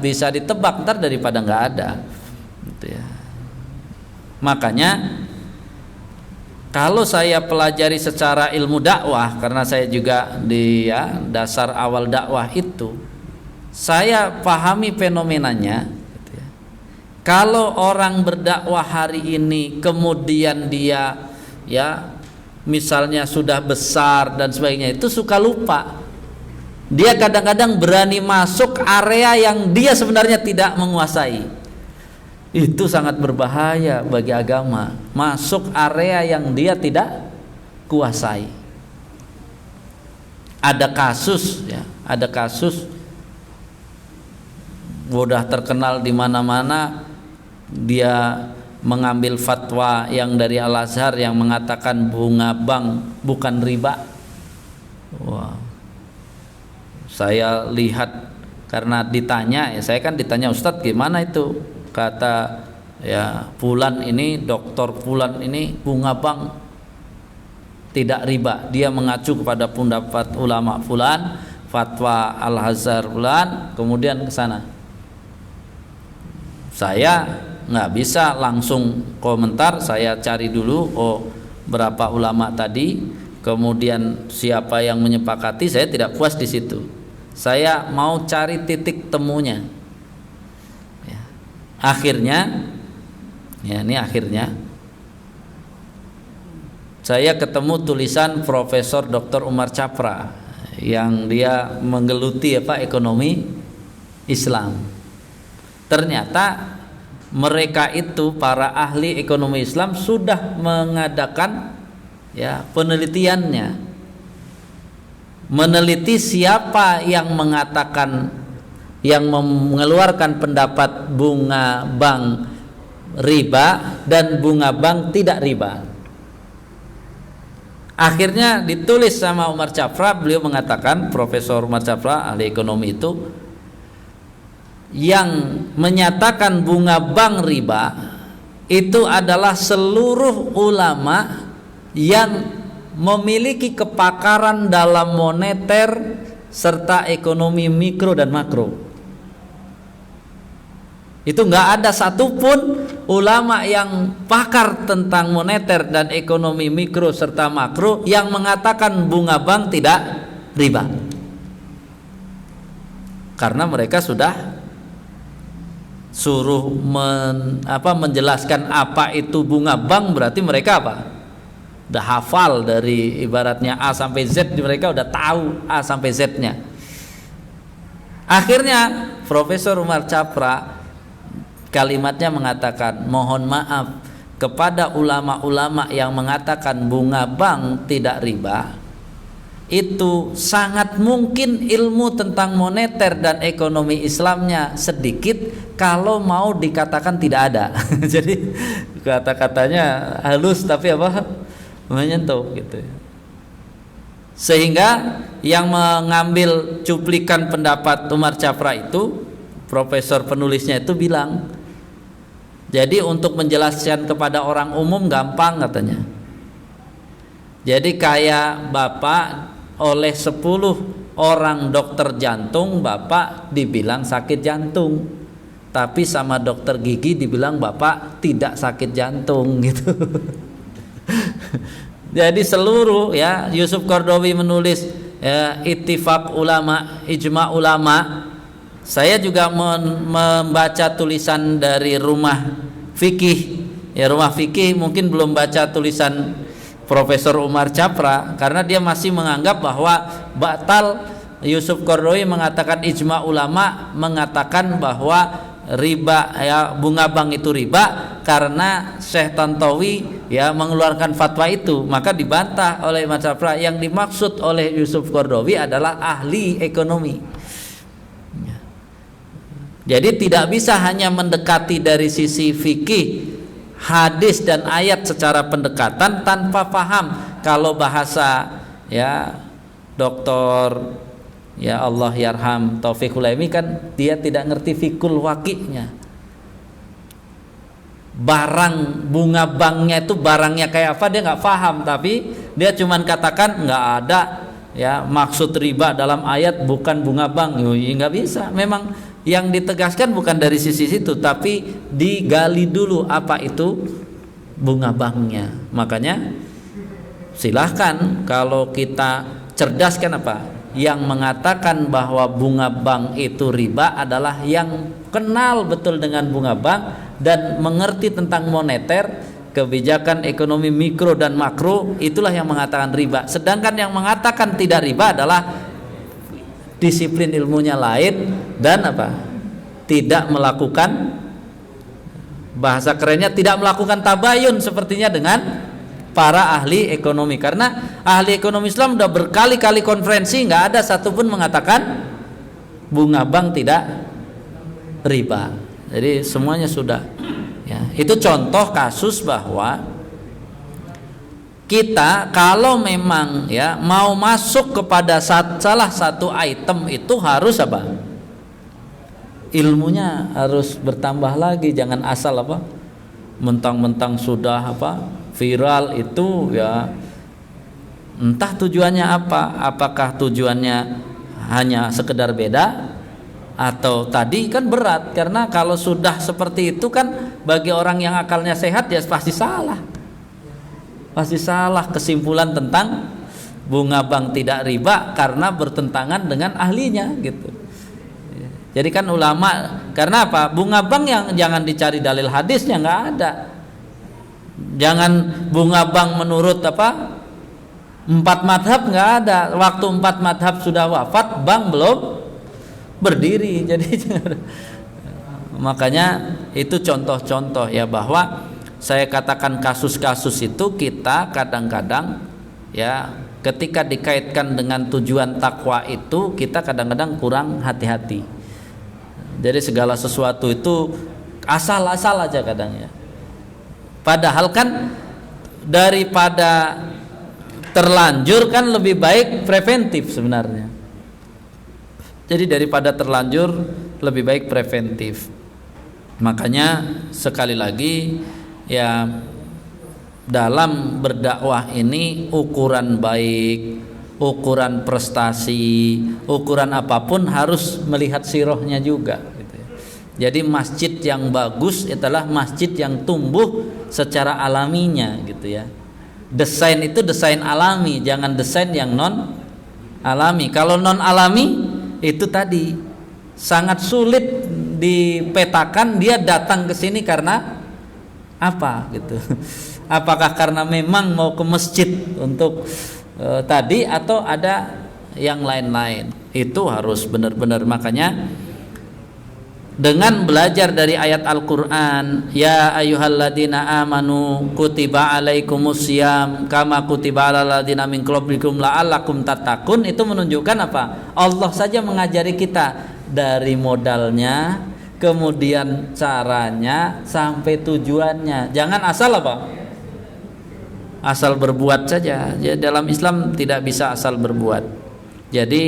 bisa ditebak, ntar daripada nggak ada. Gitu ya. Makanya kalau saya pelajari secara ilmu dakwah, karena saya juga di dasar awal dakwah itu, saya pahami fenomenanya. Kalau orang berdakwah hari ini kemudian dia ya misalnya sudah besar dan sebagainya, itu suka lupa. Dia kadang-kadang berani masuk area yang dia sebenarnya tidak menguasai. Itu sangat berbahaya bagi agama. Masuk area yang dia tidak kuasai. Ada kasus udah terkenal di mana-mana. Dia mengambil fatwa yang dari Al-Azhar yang mengatakan bunga bank bukan riba. Wah, saya lihat karena ditanya, ya saya kan ditanya, Ustadz gimana itu? Kata ya Fulan ini, Doktor Fulan ini, bunga bank tidak riba. Dia mengacu kepada pendapat ulama Fulan, fatwa Al-Azhar Fulan, kemudian ke sana. Saya nggak bisa langsung komentar, saya cari dulu berapa ulama tadi, kemudian siapa yang menyepakati. Saya tidak puas di situ, saya mau cari titik temunya. Ya. Akhirnya saya ketemu tulisan Profesor Dr. Umar Capra yang dia menggeluti ekonomi Islam. Ternyata mereka itu para ahli ekonomi Islam sudah mengadakan penelitiannya, meneliti siapa yang mengatakan, yang mengeluarkan pendapat bunga bank riba dan bunga bank tidak riba. Akhirnya ditulis sama Umar Capra, beliau mengatakan, Profesor Umar Capra ahli ekonomi itu, yang menyatakan bunga bank riba itu adalah seluruh ulama yang memiliki kepakaran dalam moneter serta ekonomi mikro dan makro. Itu nggak ada satupun ulama yang pakar tentang moneter dan ekonomi mikro serta makro yang mengatakan bunga bank tidak riba, karena mereka sudah suruh menjelaskan apa itu bunga bank. Berarti mereka udah hafal dari ibaratnya A sampai Z, mereka udah tahu A sampai Z-nya. Akhirnya Profesor Umar Capra kalimatnya mengatakan, mohon maaf kepada ulama-ulama yang mengatakan bunga bank tidak riba, itu sangat mungkin ilmu tentang moneter dan ekonomi Islamnya sedikit kalau mau dikatakan tidak ada. Jadi kata-katanya halus tapi menyentuh gitu. Sehingga yang mengambil cuplikan pendapat Umar Capra itu, profesor penulisnya itu bilang, jadi untuk menjelaskan kepada orang umum gampang katanya. Jadi kayak Bapak oleh 10 orang dokter jantung, Bapak dibilang sakit jantung, tapi sama dokter gigi dibilang Bapak tidak sakit jantung gitu. Jadi seluruh Yusuf Qaradawi menulis ittifaq ulama, ijma ulama. Saya juga membaca tulisan dari Rumah Fikih. Rumah Fikih mungkin belum baca tulisan Profesor Umar Capra, karena dia masih menganggap bahwa batal. Yusuf Qaradawi mengatakan ijma ulama mengatakan bahwa riba bunga bank itu riba karena Syekh Tantawi mengeluarkan fatwa itu. Maka dibantah oleh Umar Capra, yang dimaksud oleh Yusuf Qaradawi adalah ahli ekonomi. Jadi tidak bisa hanya mendekati dari sisi fikih, hadis dan ayat secara pendekatan tanpa paham. Kalau bahasa Doktor Allah yarham Taufik Hulaimi kan dia tidak ngerti fikul waqi'nya. Barang bunga banknya itu barangnya kayak apa dia nggak paham, tapi dia cuman katakan nggak ada maksud riba dalam ayat, bukan bunga bank. Nggak bisa. Memang yang ditegaskan bukan dari sisi situ, tapi digali dulu apa itu bunga banknya. Makanya silahkan kalau kita cerdaskan yang mengatakan bahwa bunga bank itu riba adalah yang kenal betul dengan bunga bank dan mengerti tentang moneter, kebijakan ekonomi mikro dan makro, itulah yang mengatakan riba. Sedangkan yang mengatakan tidak riba adalah disiplin ilmunya lain dan tidak melakukan, bahasa kerennya tidak melakukan tabayun sepertinya dengan para ahli ekonomi. Karena ahli ekonomi Islam sudah berkali-kali konferensi, nggak ada satupun mengatakan bunga bank tidak riba. Jadi semuanya sudah. Ya, itu contoh kasus bahwa kita kalau memang ya mau masuk kepada salah satu item itu harus apa? Ilmunya harus bertambah lagi, jangan asal apa? Mentang-mentang sudah apa? Viral itu ya entah tujuannya apa? Apakah tujuannya hanya sekedar beda atau tadi kan berat, karena kalau sudah seperti itu kan bagi orang yang akalnya sehat ya pasti salah. Pasti salah kesimpulan tentang bunga bank tidak riba karena bertentangan dengan ahlinya gitu. Jadi kan ulama, karena apa? Bunga bank yang jangan dicari dalil hadisnya, nggak ada. Jangan bunga bank menurut apa? 4 madhab, nggak ada. Waktu 4 madhab sudah wafat, bank belum berdiri. Jadi makanya itu contoh-contoh ya, bahwa saya katakan kasus-kasus itu kita kadang-kadang ya ketika dikaitkan dengan tujuan takwa itu kita kadang-kadang kurang hati-hati. Jadi segala sesuatu itu asal-asal aja kadang ya. Padahal kan daripada terlanjur kan lebih baik preventif sebenarnya. Jadi daripada terlanjur lebih baik preventif. Makanya sekali lagi ya, dalam berdakwah ini ukuran baik, ukuran prestasi, ukuran apapun harus melihat sirohnya juga gitu ya. Jadi masjid yang bagus adalah masjid yang tumbuh secara alaminya gitu ya. Desain itu desain alami, jangan desain yang non alami. Kalau non alami itu tadi sangat sulit dipetakan dia datang ke sini karena apa gitu. Apakah karena memang mau ke masjid untuk tadi atau ada yang lain-lain. Itu harus benar-benar. Makanya dengan belajar dari ayat Al-Qur'an, ya ayyuhalladzina amanu kutiba alaikumusiyam kama kutiba alal ladzina min qablikum la'allakum tattaqun, itu menunjukkan apa? Allah saja mengajari kita dari modalnya, kemudian caranya sampai tujuannya. Jangan asal apa? Asal berbuat saja. Jadi dalam Islam tidak bisa asal berbuat. Jadi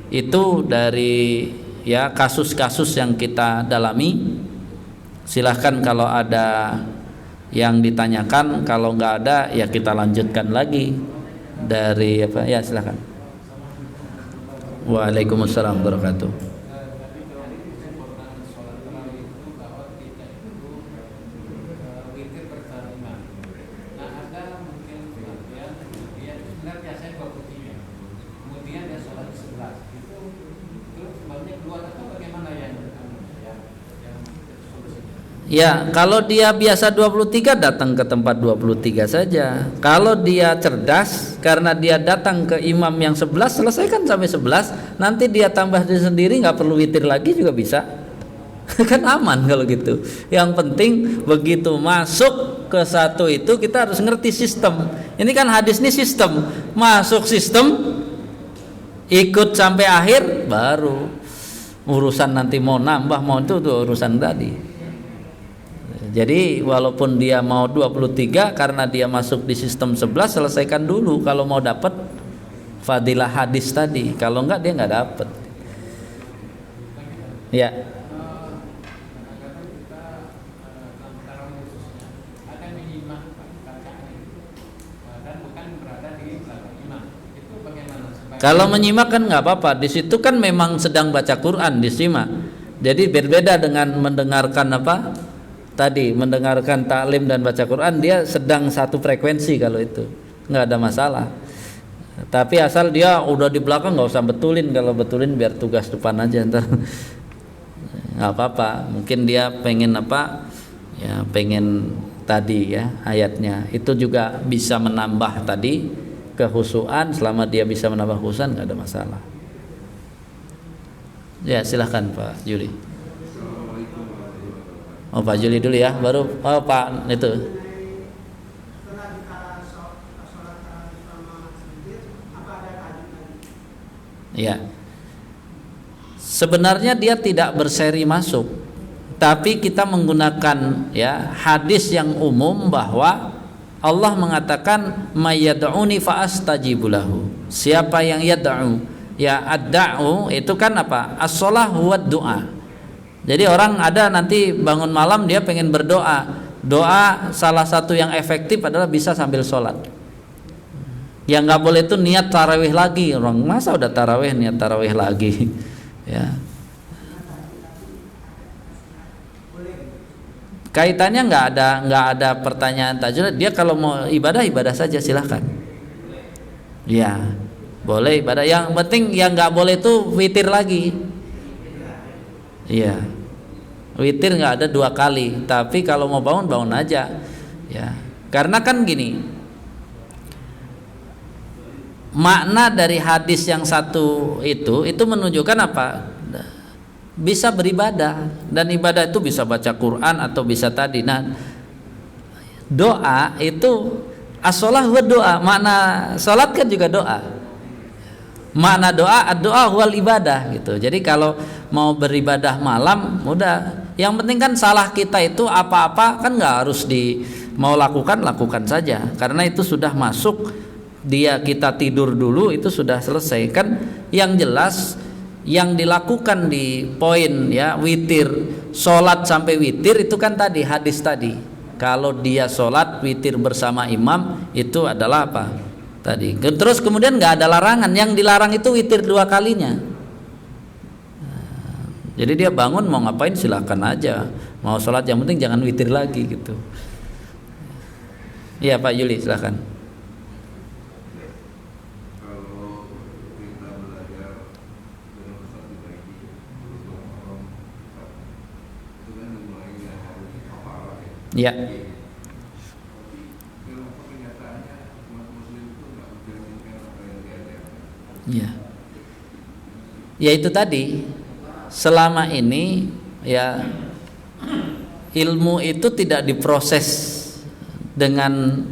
itu dari ya kasus-kasus yang kita dalami. Silahkan kalau ada yang ditanyakan, kalau nggak ada ya kita lanjutkan lagi dari apa ya, silahkan. Waalaikumsalam warahmatullahi wabarakatuh. Ya, kalau dia biasa 23 datang ke tempat 23 saja. Kalau dia cerdas karena dia datang ke imam yang 11, selesaikan sampai 11, nanti dia tambah sendiri, nggak perlu witir lagi juga bisa. Kan aman kalau gitu. Yang penting begitu masuk ke satu itu kita harus ngerti sistem. Ini kan hadis ini sistem. Masuk sistem, ikut sampai akhir, baru urusan nanti mau nambah mau itu tuh urusan tadi. Jadi walaupun dia mau 23 karena dia masuk di sistem 11, selesaikan dulu kalau mau dapat fadilah hadis tadi. Kalau enggak dia enggak dapat. Ya. Kalau menyimak kan nggak apa-apa. Di situ kan memang sedang baca Quran, disimak. Jadi berbeda dengan mendengarkan apa? Tadi mendengarkan taklim dan baca Quran, dia sedang satu frekuensi. Kalau itu nggak ada masalah. Tapi asal dia udah di belakang nggak usah betulin. Kalau betulin biar tugas depan aja ntar. Nggak apa-apa. Mungkin dia pengen apa? Ya pengen tadi ya ayatnya. Itu juga bisa menambah tadi kehusuan. Selama dia bisa menambah kehusuan nggak ada masalah. Ya silahkan Pak Juli. Oh Pak Juli dulu ya, baru Pak itu. Ya. sebenarnya dia tidak berseri masuk, tapi kita menggunakan ya hadis yang umum bahwa Allah mengatakan mayyad'uni fa'astajibu lahu. Siapa yang yad'u, ya ad-da'u itu kan apa? As-shalah huwa du'a. Jadi orang ada nanti bangun malam dia pengen berdoa. Doa salah satu yang efektif adalah bisa sambil sholat. Yang nggak boleh itu niat tarawih lagi. Orang masa udah tarawih niat tarawih lagi, ya. Kaitannya nggak ada pertanyaan tajwid. Dia kalau mau ibadah saja silahkan. Ya, boleh ibadah. Yang penting yang nggak boleh itu witir lagi. Iya, witir nggak ada 2 kali. Tapi kalau mau bangun aja. Ya, karena kan gini. Makna dari hadis yang satu itu menunjukkan apa? Bisa beribadah, dan ibadah itu bisa baca Quran atau bisa tadi. Nah, doa itu as-shalah huwa doa. Makna salat kan juga doa. Makna doa, ad-doa huwal ibadah gitu. Jadi kalau mau beribadah malam udah, yang penting kan salah kita itu apa-apa kan nggak harus mau lakukan saja, karena itu sudah masuk. Kita tidur dulu itu sudah selesai kan. Yang jelas yang dilakukan di poin ya witir, sholat sampai witir itu kan tadi hadis tadi. Kalau dia sholat witir bersama imam itu adalah apa tadi. Terus kemudian nggak ada larangan. Yang dilarang itu witir 2 kalinya. Jadi dia bangun mau ngapain silakan aja. Mau sholat yang penting jangan witir lagi gitu. Iya Pak Yuli silakan. Ya. Ya. Ya itu tadi. Selama ini ya ilmu itu tidak diproses dengan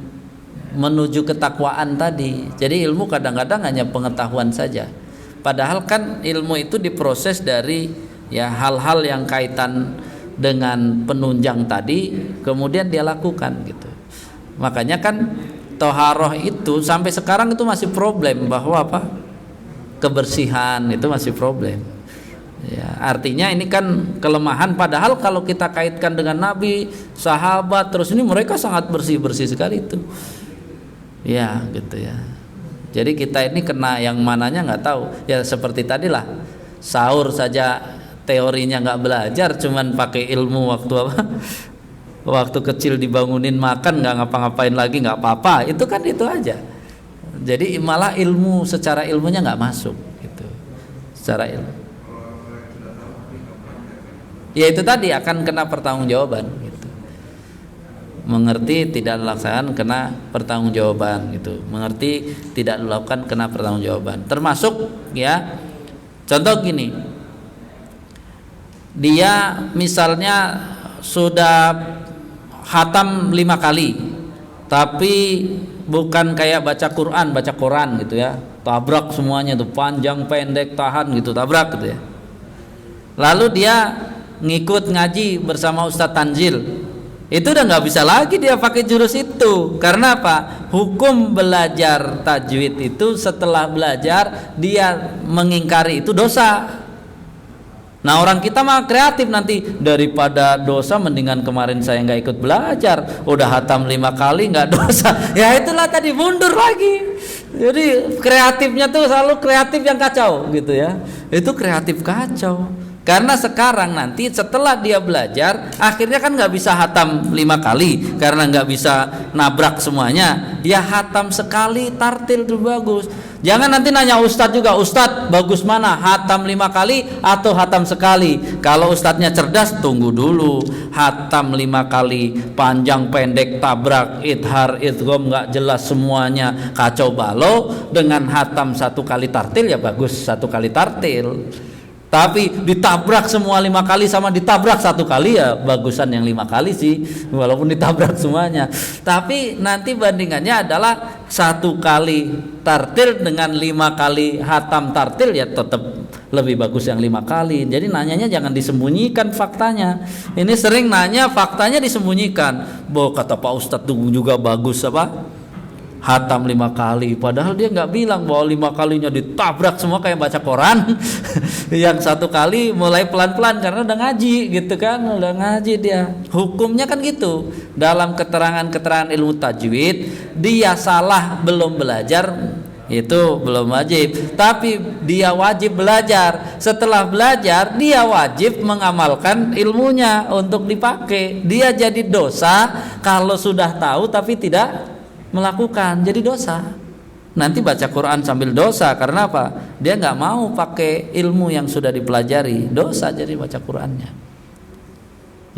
menuju ketakwaan tadi. Jadi ilmu kadang-kadang hanya pengetahuan saja. Padahal kan ilmu itu diproses dari ya hal-hal yang kaitan dengan penunjang tadi, kemudian dia lakukan gitu. Makanya kan toharoh itu sampai sekarang itu masih problem, bahwa apa? Kebersihan itu masih problem. Ya, artinya ini kan kelemahan. Padahal kalau kita kaitkan dengan Nabi, sahabat, terus ini mereka sangat bersih sekali itu. Ya, gitu ya. Jadi kita ini kena yang mananya nggak tahu. Ya seperti tadilah sahur saja. Teorinya nggak belajar, cuman pakai ilmu waktu apa? Waktu kecil dibangunin makan nggak ngapa-ngapain lagi nggak apa-apa. Itu kan itu aja. Jadi malah ilmu secara ilmunya nggak masuk gitu. Secara ilmu. Ya itu tadi akan kena pertanggungjawaban gitu. Mengerti tidak dilaksanakan kena pertanggungjawaban gitu. Mengerti tidak dilakukan kena pertanggungjawaban. Termasuk ya contoh gini. Dia misalnya sudah khatam 5 kali, tapi bukan kayak baca Quran gitu ya, tabrak semuanya tuh, panjang pendek tahan gitu, tabrak gitu ya. Lalu dia ngikut ngaji bersama Ustadz Tanzil, itu udah nggak bisa lagi dia pakai jurus itu. Karena apa? Hukum belajar tajwid itu setelah belajar dia mengingkari itu dosa. Nah orang kita mah kreatif nanti, daripada dosa mendingan kemarin saya nggak ikut belajar, udah hatam 5 kali nggak dosa. Ya itulah tadi, mundur lagi. Jadi kreatifnya tuh selalu kreatif yang kacau gitu ya. Itu kreatif kacau. Karena sekarang nanti setelah dia belajar, akhirnya kan nggak bisa hatam 5 kali karena nggak bisa nabrak semuanya. Dia hatam sekali, tartil tuh bagus. Jangan nanti nanya ustadz juga, ustadz bagus mana, hatam 5 kali atau hatam sekali? Kalau ustadznya cerdas, tunggu dulu. Hatam 5 kali, panjang pendek tabrak, idhar idgham nggak jelas semuanya, kacau balau. Dengan hatam 1 kali tartil ya bagus 1 kali tartil. Tapi ditabrak semua 5 kali sama ditabrak 1 kali ya bagusan yang 5 kali sih, walaupun ditabrak semuanya. Tapi nanti bandingannya adalah 1 kali tartil dengan 5 kali hatam tartil ya tetap lebih bagus yang 5 kali. Jadi nanyanya jangan disembunyikan faktanya. Ini sering nanya faktanya disembunyikan. Bahwa kata Pak Ustadz tuh juga bagus apa? Hatam 5 kali. Padahal dia nggak bilang bahwa 5 kalinya ditabrak semua kayak baca koran. Yang 1 kali mulai pelan-pelan karena udah ngaji gitu kan, udah ngaji dia. Hukumnya kan gitu. Dalam keterangan-keterangan ilmu tajwid, dia salah belum belajar itu belum wajib, tapi dia wajib belajar. Setelah belajar dia wajib mengamalkan ilmunya untuk dipakai. Dia jadi dosa kalau sudah tahu tapi tidak melakukan, jadi dosa. Nanti baca Quran sambil dosa karena apa? Dia nggak mau pakai ilmu yang sudah dipelajari, dosa jadi baca Qurannya.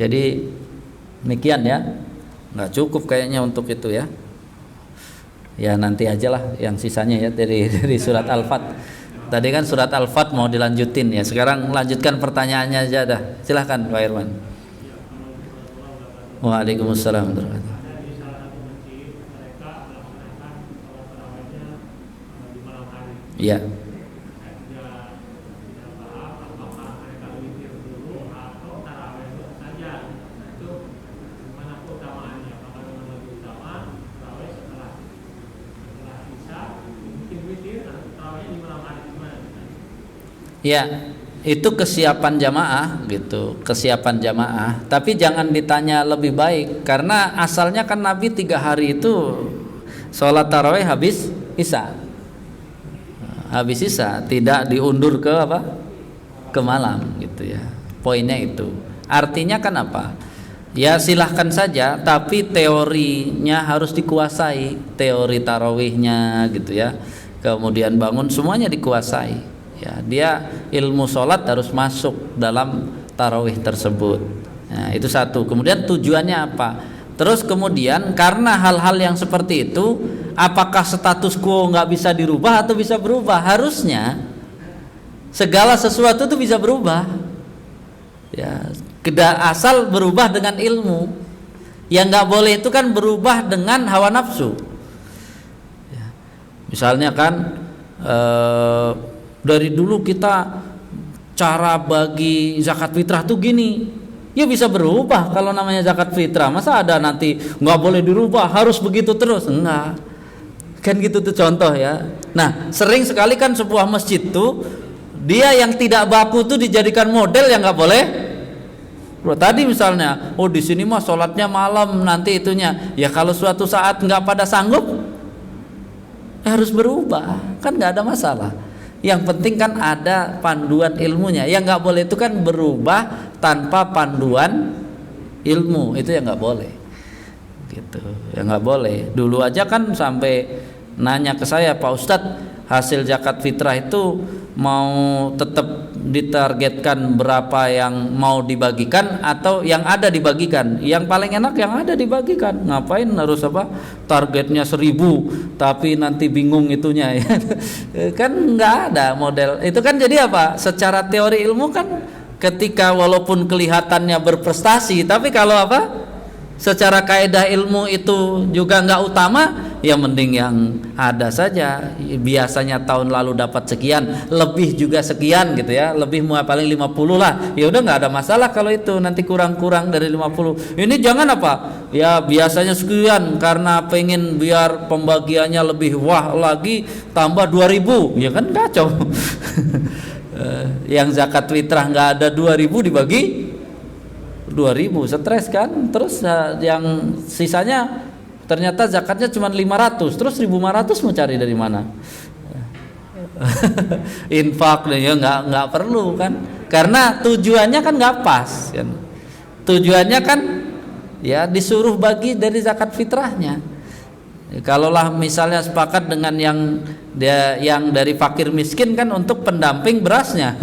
Jadi demikian ya, nggak cukup kayaknya untuk itu ya. Ya nanti ajalah yang sisanya ya dari surat Al-Fat. Tadi kan surat Al-Fat mau dilanjutin ya. Sekarang lanjutkan pertanyaannya aja dah. Silahkan Pak Irwan. Waalaikumsalam warahmatullahi wabarakatuh. Iya. Ya, itu kesiapan jamaah gitu, kesiapan jamaah. Tapi jangan ditanya lebih baik karena asalnya kan Nabi 3 hari itu sholat tarawih habis isya. Habis isya, tidak diundur ke apa? Ke malam gitu ya. Poinnya itu. Artinya kan apa? Ya silahkan saja, tapi teorinya harus dikuasai, teori tarawihnya gitu ya. Kemudian bangun semuanya dikuasai. Ya, dia ilmu sholat harus masuk dalam tarawih tersebut. Nah, itu satu. Kemudian tujuannya apa? Terus kemudian karena hal-hal yang seperti itu, apakah status quo nggak bisa dirubah atau bisa berubah? Harusnya segala sesuatu itu bisa berubah. Ya, asal berubah dengan ilmu. Yang nggak boleh itu kan berubah dengan hawa nafsu. Ya, misalnya kan dari dulu kita cara bagi zakat fitrah tuh gini, ya bisa berubah kalau namanya zakat fitrah. Masa ada nanti nggak boleh dirubah, harus begitu terus? Enggak, kan gitu tuh contoh ya. Nah sering sekali kan sebuah masjid tuh dia yang tidak baku tuh dijadikan model yang nggak boleh. Bro, tadi misalnya, oh di sini mah sholatnya malam nanti itunya. Ya kalau suatu saat nggak pada sanggup, harus berubah, kan nggak ada masalah. Yang penting kan ada panduan ilmunya. Yang nggak boleh itu kan berubah tanpa panduan ilmu, itu yang nggak boleh. Gitu, yang nggak boleh. Dulu aja kan sampai nanya ke saya, Pak Ustadz, hasil zakat fitrah itu mau tetap ditargetkan berapa yang mau dibagikan atau yang ada dibagikan? Yang paling enak yang ada dibagikan. Ngapain harus apa? Targetnya 1000 tapi nanti bingung itunya ya. Kan nggak ada model. Itu kan jadi apa? Secara teori ilmu kan ketika walaupun kelihatannya berprestasi, tapi kalau apa? Secara kaidah ilmu itu juga nggak utama, ya mending yang ada saja. Biasanya tahun lalu dapat sekian, lebih juga sekian gitu ya, lebih paling 50 lah. Ya udah nggak ada masalah kalau itu nanti kurang-kurang dari 50. Ini jangan apa? Ya biasanya sekian karena pengen biar pembagiannya lebih wah lagi tambah 2000. Ya kan kacau. Yang zakat fitrah nggak ada 2000 dibagi 2000, stres kan. Terus yang sisanya ternyata zakatnya cuma 500, terus 1500 mau cari dari mana? Infak ya nggak perlu kan, karena tujuannya kan nggak pas kan. Tujuannya kan ya disuruh bagi dari zakat fitrahnya. Kalaulah misalnya sepakat dengan yang dari fakir miskin kan untuk pendamping berasnya.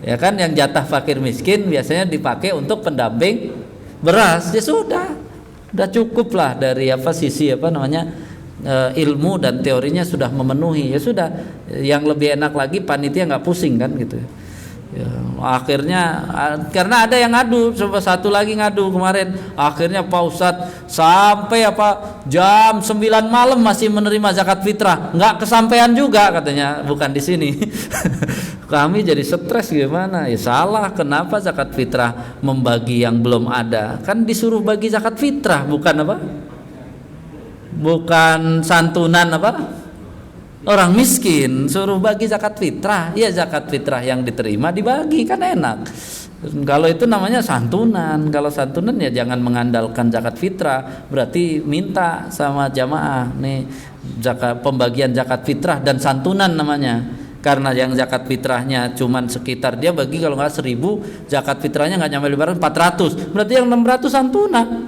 Ya kan, yang jatah fakir miskin biasanya dipakai untuk pendamping beras. Ya sudah cukup lah dari sisi ilmu dan teorinya sudah memenuhi. Ya sudah, yang lebih enak lagi panitia nggak pusing kan gitu. Ya, akhirnya karena ada yang ngadu, coba satu lagi ngadu kemarin. Akhirnya Pak Ustadz sampai jam 9 malam masih menerima zakat fitrah, nggak kesampaian juga katanya, bukan di sini. Kami jadi stres gimana? Ya salah, kenapa zakat fitrah membagi yang belum ada? Kan disuruh bagi zakat fitrah, bukan apa? Bukan santunan apa? Orang miskin, suruh bagi zakat fitrah. Ya zakat fitrah yang diterima dibagi, kan enak. Kalau itu namanya santunan. Kalau santunan ya jangan mengandalkan zakat fitrah, berarti minta sama jamaah nih pembagian zakat fitrah dan santunan namanya. Karena yang zakat fitrahnya cuman sekitar dia bagi kalau nggak 1.000, zakat fitrahnya nggak nyampe 400, berarti yang 600 santunan.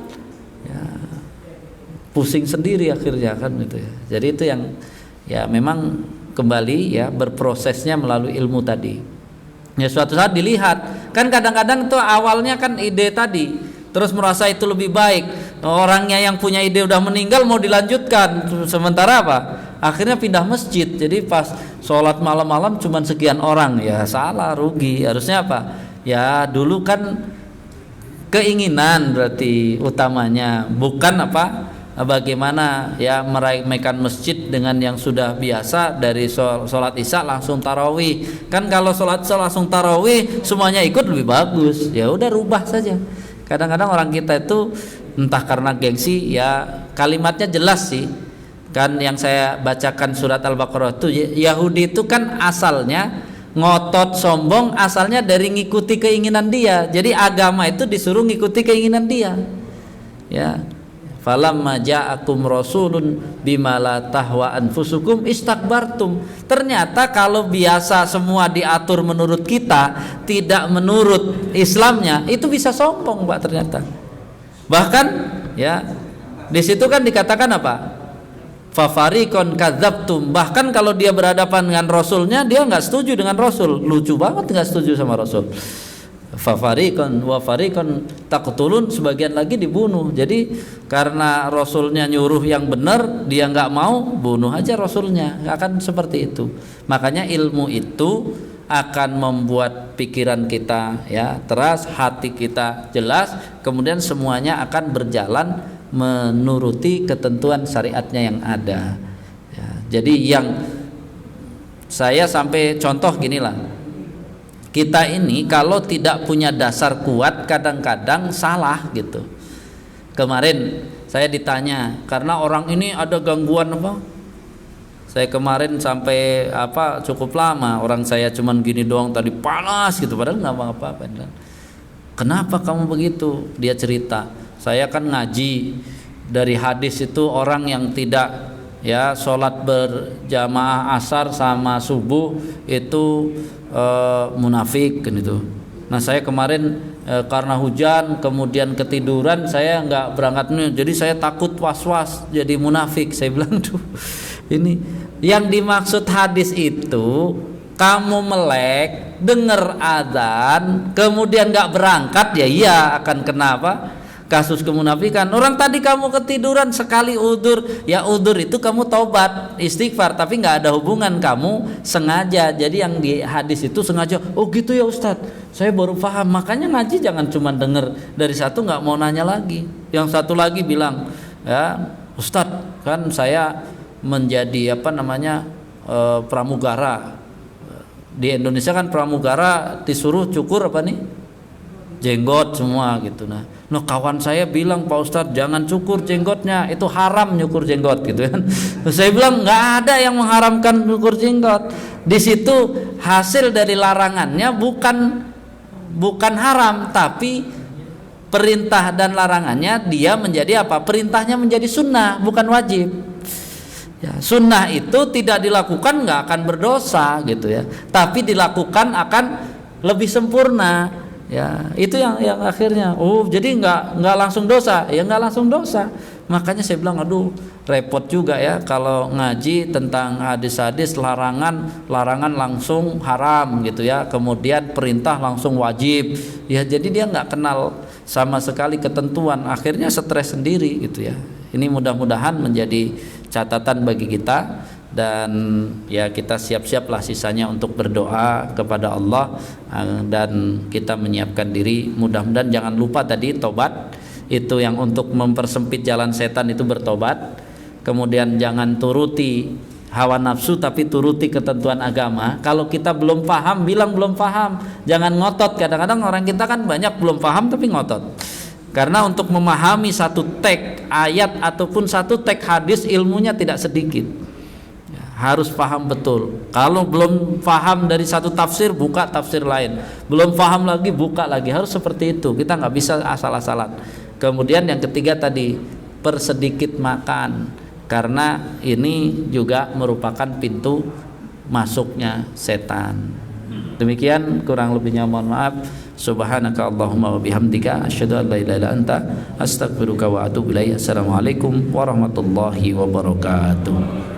Ya, pusing sendiri akhirnya kan gitu ya. Jadi itu yang ya memang kembali ya berprosesnya melalui ilmu tadi. Ya suatu saat dilihat, kan kadang-kadang tuh awalnya kan ide tadi, terus merasa itu lebih baik. Orangnya yang punya ide udah meninggal mau dilanjutkan, sementara apa? Akhirnya pindah masjid. Jadi pas sholat malam-malam cuman sekian orang, ya salah, rugi. Harusnya apa? Ya dulu kan keinginan berarti utamanya, bukan apa? Bagaimana ya meramaikan masjid dengan yang sudah biasa dari sholat isya langsung tarawih. Kan kalau sholat isya langsung tarawih semuanya ikut lebih bagus. Ya udah rubah saja. Kadang-kadang orang kita itu entah karena gengsi ya, kalimatnya jelas sih. Kan yang saya bacakan surat Al-Baqarah itu, Yahudi itu kan asalnya ngotot sombong, asalnya dari ngikuti keinginan dia. Jadi agama itu disuruh ngikuti keinginan dia. Ya. Falamma ja'akum rasulun bima la tahwa anfusukum istakbartum. Ternyata kalau biasa semua diatur menurut kita, tidak menurut Islamnya, itu bisa sombong, Pak, ternyata. Bahkan ya di situ kan dikatakan apa? Fafarikon kadzabtum. Bahkan kalau dia berhadapan dengan rasulnya, dia nggak setuju dengan rasul. Lucu banget nggak setuju sama rasul. Fafarikon wa farikon taqtulun, sebagian lagi dibunuh. Jadi karena rasulnya nyuruh yang benar, dia nggak mau, bunuh aja rasulnya. Akan seperti itu. Makanya ilmu itu akan membuat pikiran kita ya teras, hati kita jelas, kemudian semuanya akan berjalan menuruti ketentuan syariatnya yang ada ya. Jadi yang saya sampai contoh ginilah, kita ini kalau tidak punya dasar kuat kadang-kadang salah gitu. Kemarin saya ditanya karena orang ini ada gangguan apa, saya kemarin sampai apa cukup lama, orang saya cuman gini doang tadi panas gitu, padahal nggak apa-apa. Kenapa kamu begitu? Dia cerita, saya kan ngaji dari hadis itu orang yang tidak ya sholat berjamaah asar sama subuh itu munafik kan itu. Nah saya kemarin karena hujan kemudian ketiduran, saya nggak berangkat nih, jadi saya takut was-was jadi munafik. Saya bilang tuh ini yang dimaksud hadis itu, kamu melek denger adzan kemudian nggak berangkat, ya iya akan kenapa kasus kemunafikan. Orang tadi kamu ketiduran sekali udzur, ya udzur itu kamu taubat istighfar, tapi nggak ada hubungan kamu sengaja. Jadi yang di hadis itu sengaja. Oh gitu ya Ustadz, saya baru paham. Makanya ngaji jangan cuma denger dari satu nggak mau nanya lagi. Yang satu lagi bilang, ya Ustadz kan saya menjadi apa namanya pramugara di Indonesia, kan pramugara disuruh cukur apa nih jenggot semua gitu. Nah kawan saya bilang, Pak Ustadz jangan cukur jenggotnya, itu haram nyukur jenggot gitu kan. Saya bilang nggak ada yang mengharamkan nyukur jenggot. Di situ hasil dari larangannya bukan haram, tapi perintah dan larangannya dia menjadi apa? Perintahnya menjadi sunnah, bukan wajib. Ya, sunnah itu tidak dilakukan nggak akan berdosa gitu ya, tapi dilakukan akan lebih sempurna. Ya itu yang akhirnya jadi nggak langsung dosa, ya nggak langsung dosa. Makanya saya bilang aduh repot juga ya kalau ngaji tentang hadis-hadis larangan langsung haram gitu ya, kemudian perintah langsung wajib ya, jadi dia nggak kenal sama sekali ketentuan, akhirnya stres sendiri gitu ya. Ini mudah-mudahan menjadi catatan bagi kita, dan ya kita siap-siaplah sisanya untuk berdoa kepada Allah, dan kita menyiapkan diri. Mudah-mudahan jangan lupa tadi tobat itu yang untuk mempersempit jalan setan itu bertobat. Kemudian jangan turuti hawa nafsu tapi turuti ketentuan agama. Kalau kita belum paham, bilang belum paham, jangan ngotot. Kadang-kadang orang kita kan banyak belum paham tapi ngotot. Karena untuk memahami satu teks ayat ataupun satu teks hadis ilmunya tidak sedikit. Harus paham betul. Kalau belum paham dari satu tafsir, buka tafsir lain. Belum paham lagi, buka lagi. Harus seperti itu. Kita nggak bisa asal-asalan. Kemudian yang ketiga tadi, persedikit makan, karena ini juga merupakan pintu masuknya setan. Demikian kurang lebihnya mohon maaf. Subhanaka Allahumma wa bihamdika asyhadu an la ilaha illa anta astaghfiruka wa atubu ilaik. Assalamualaikum warahmatullahi wabarakatuh.